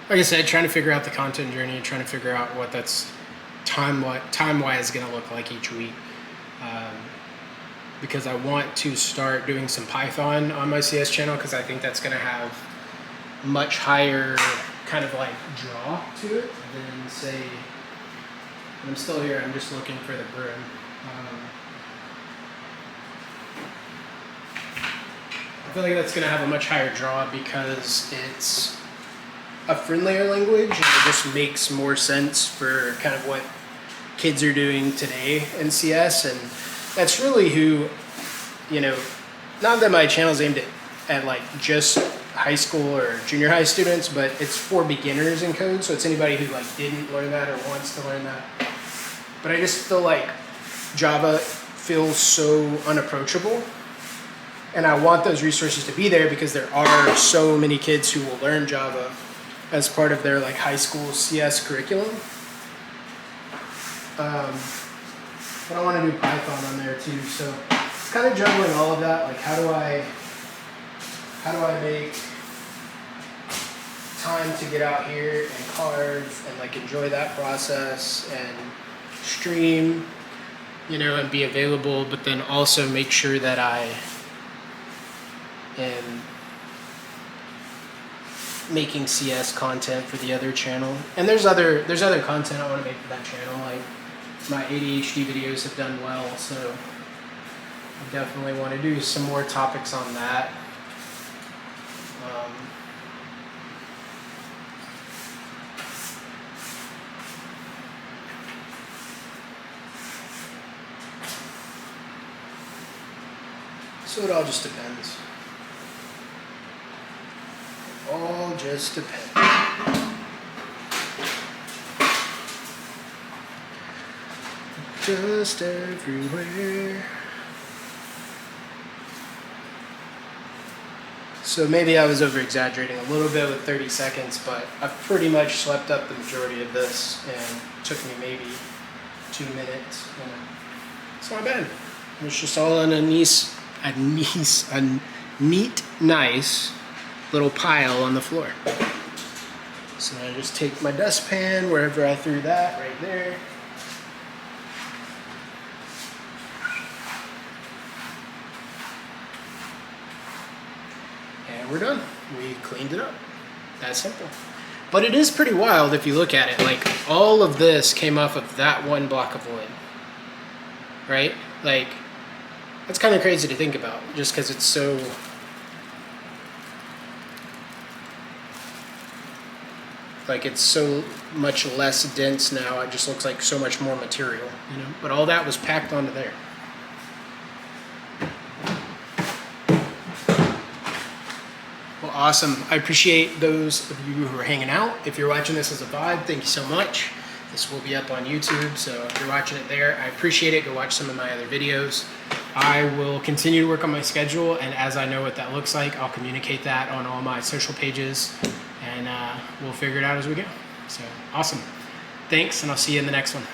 like I said, trying to figure out the content journey, trying to figure out what that's time-wise gonna look like each week. Because I want to start doing some Python on my CS channel, because I think that's gonna have much higher kind of like draw to it than, say, I'm still here, I'm just looking for the broom. I feel like that's going to have a much higher draw because it's a friendlier language, and it just makes more sense for kind of what kids are doing today in CS. And that's really who, you know, not that my channel is aimed at like just high school or junior high students, but it's for beginners in code. So it's anybody who like didn't learn that or wants to learn that. But I just feel like Java feels so unapproachable, and I want those resources to be there because there are so many kids who will learn Java as part of their like high school CS curriculum. But I want to do Python on there too, so it's kind of juggling all of that. Like, how do I make time to get out here and carve and like enjoy that process and stream, you know, and be available, but then also make sure that I am making CS content for the other channel. And there's other content I want to make for that channel. Like, my ADHD videos have done well, so I definitely want to do some more topics on that. So it all just depends. It all just depends. Just everywhere. So maybe I was over exaggerating a little bit with 30 seconds, but I've pretty much swept up the majority of this, and it took me maybe 2 minutes. It's not bad. It's just all in a neat, nice little pile on the floor. So I just take my dustpan wherever I threw that, right there. And we're done. We cleaned it up. That simple. But it is pretty wild if you look at it. Like, all of this came off of that one block of wood. Right? Like, that's kind of crazy to think about, just because it's so... like, it's so much less dense now. It just looks like so much more material, you know? But all that was packed onto there. Well, awesome. I appreciate those of you who are hanging out. If you're watching this as a VOD, thank you so much. This will be up on YouTube, so if you're watching it there, I appreciate it. Go watch some of my other videos. I will continue to work on my schedule, and as I know what that looks like, I'll communicate that on all my social pages, and we'll figure it out as we go. So, awesome. Thanks, and I'll see you in the next one.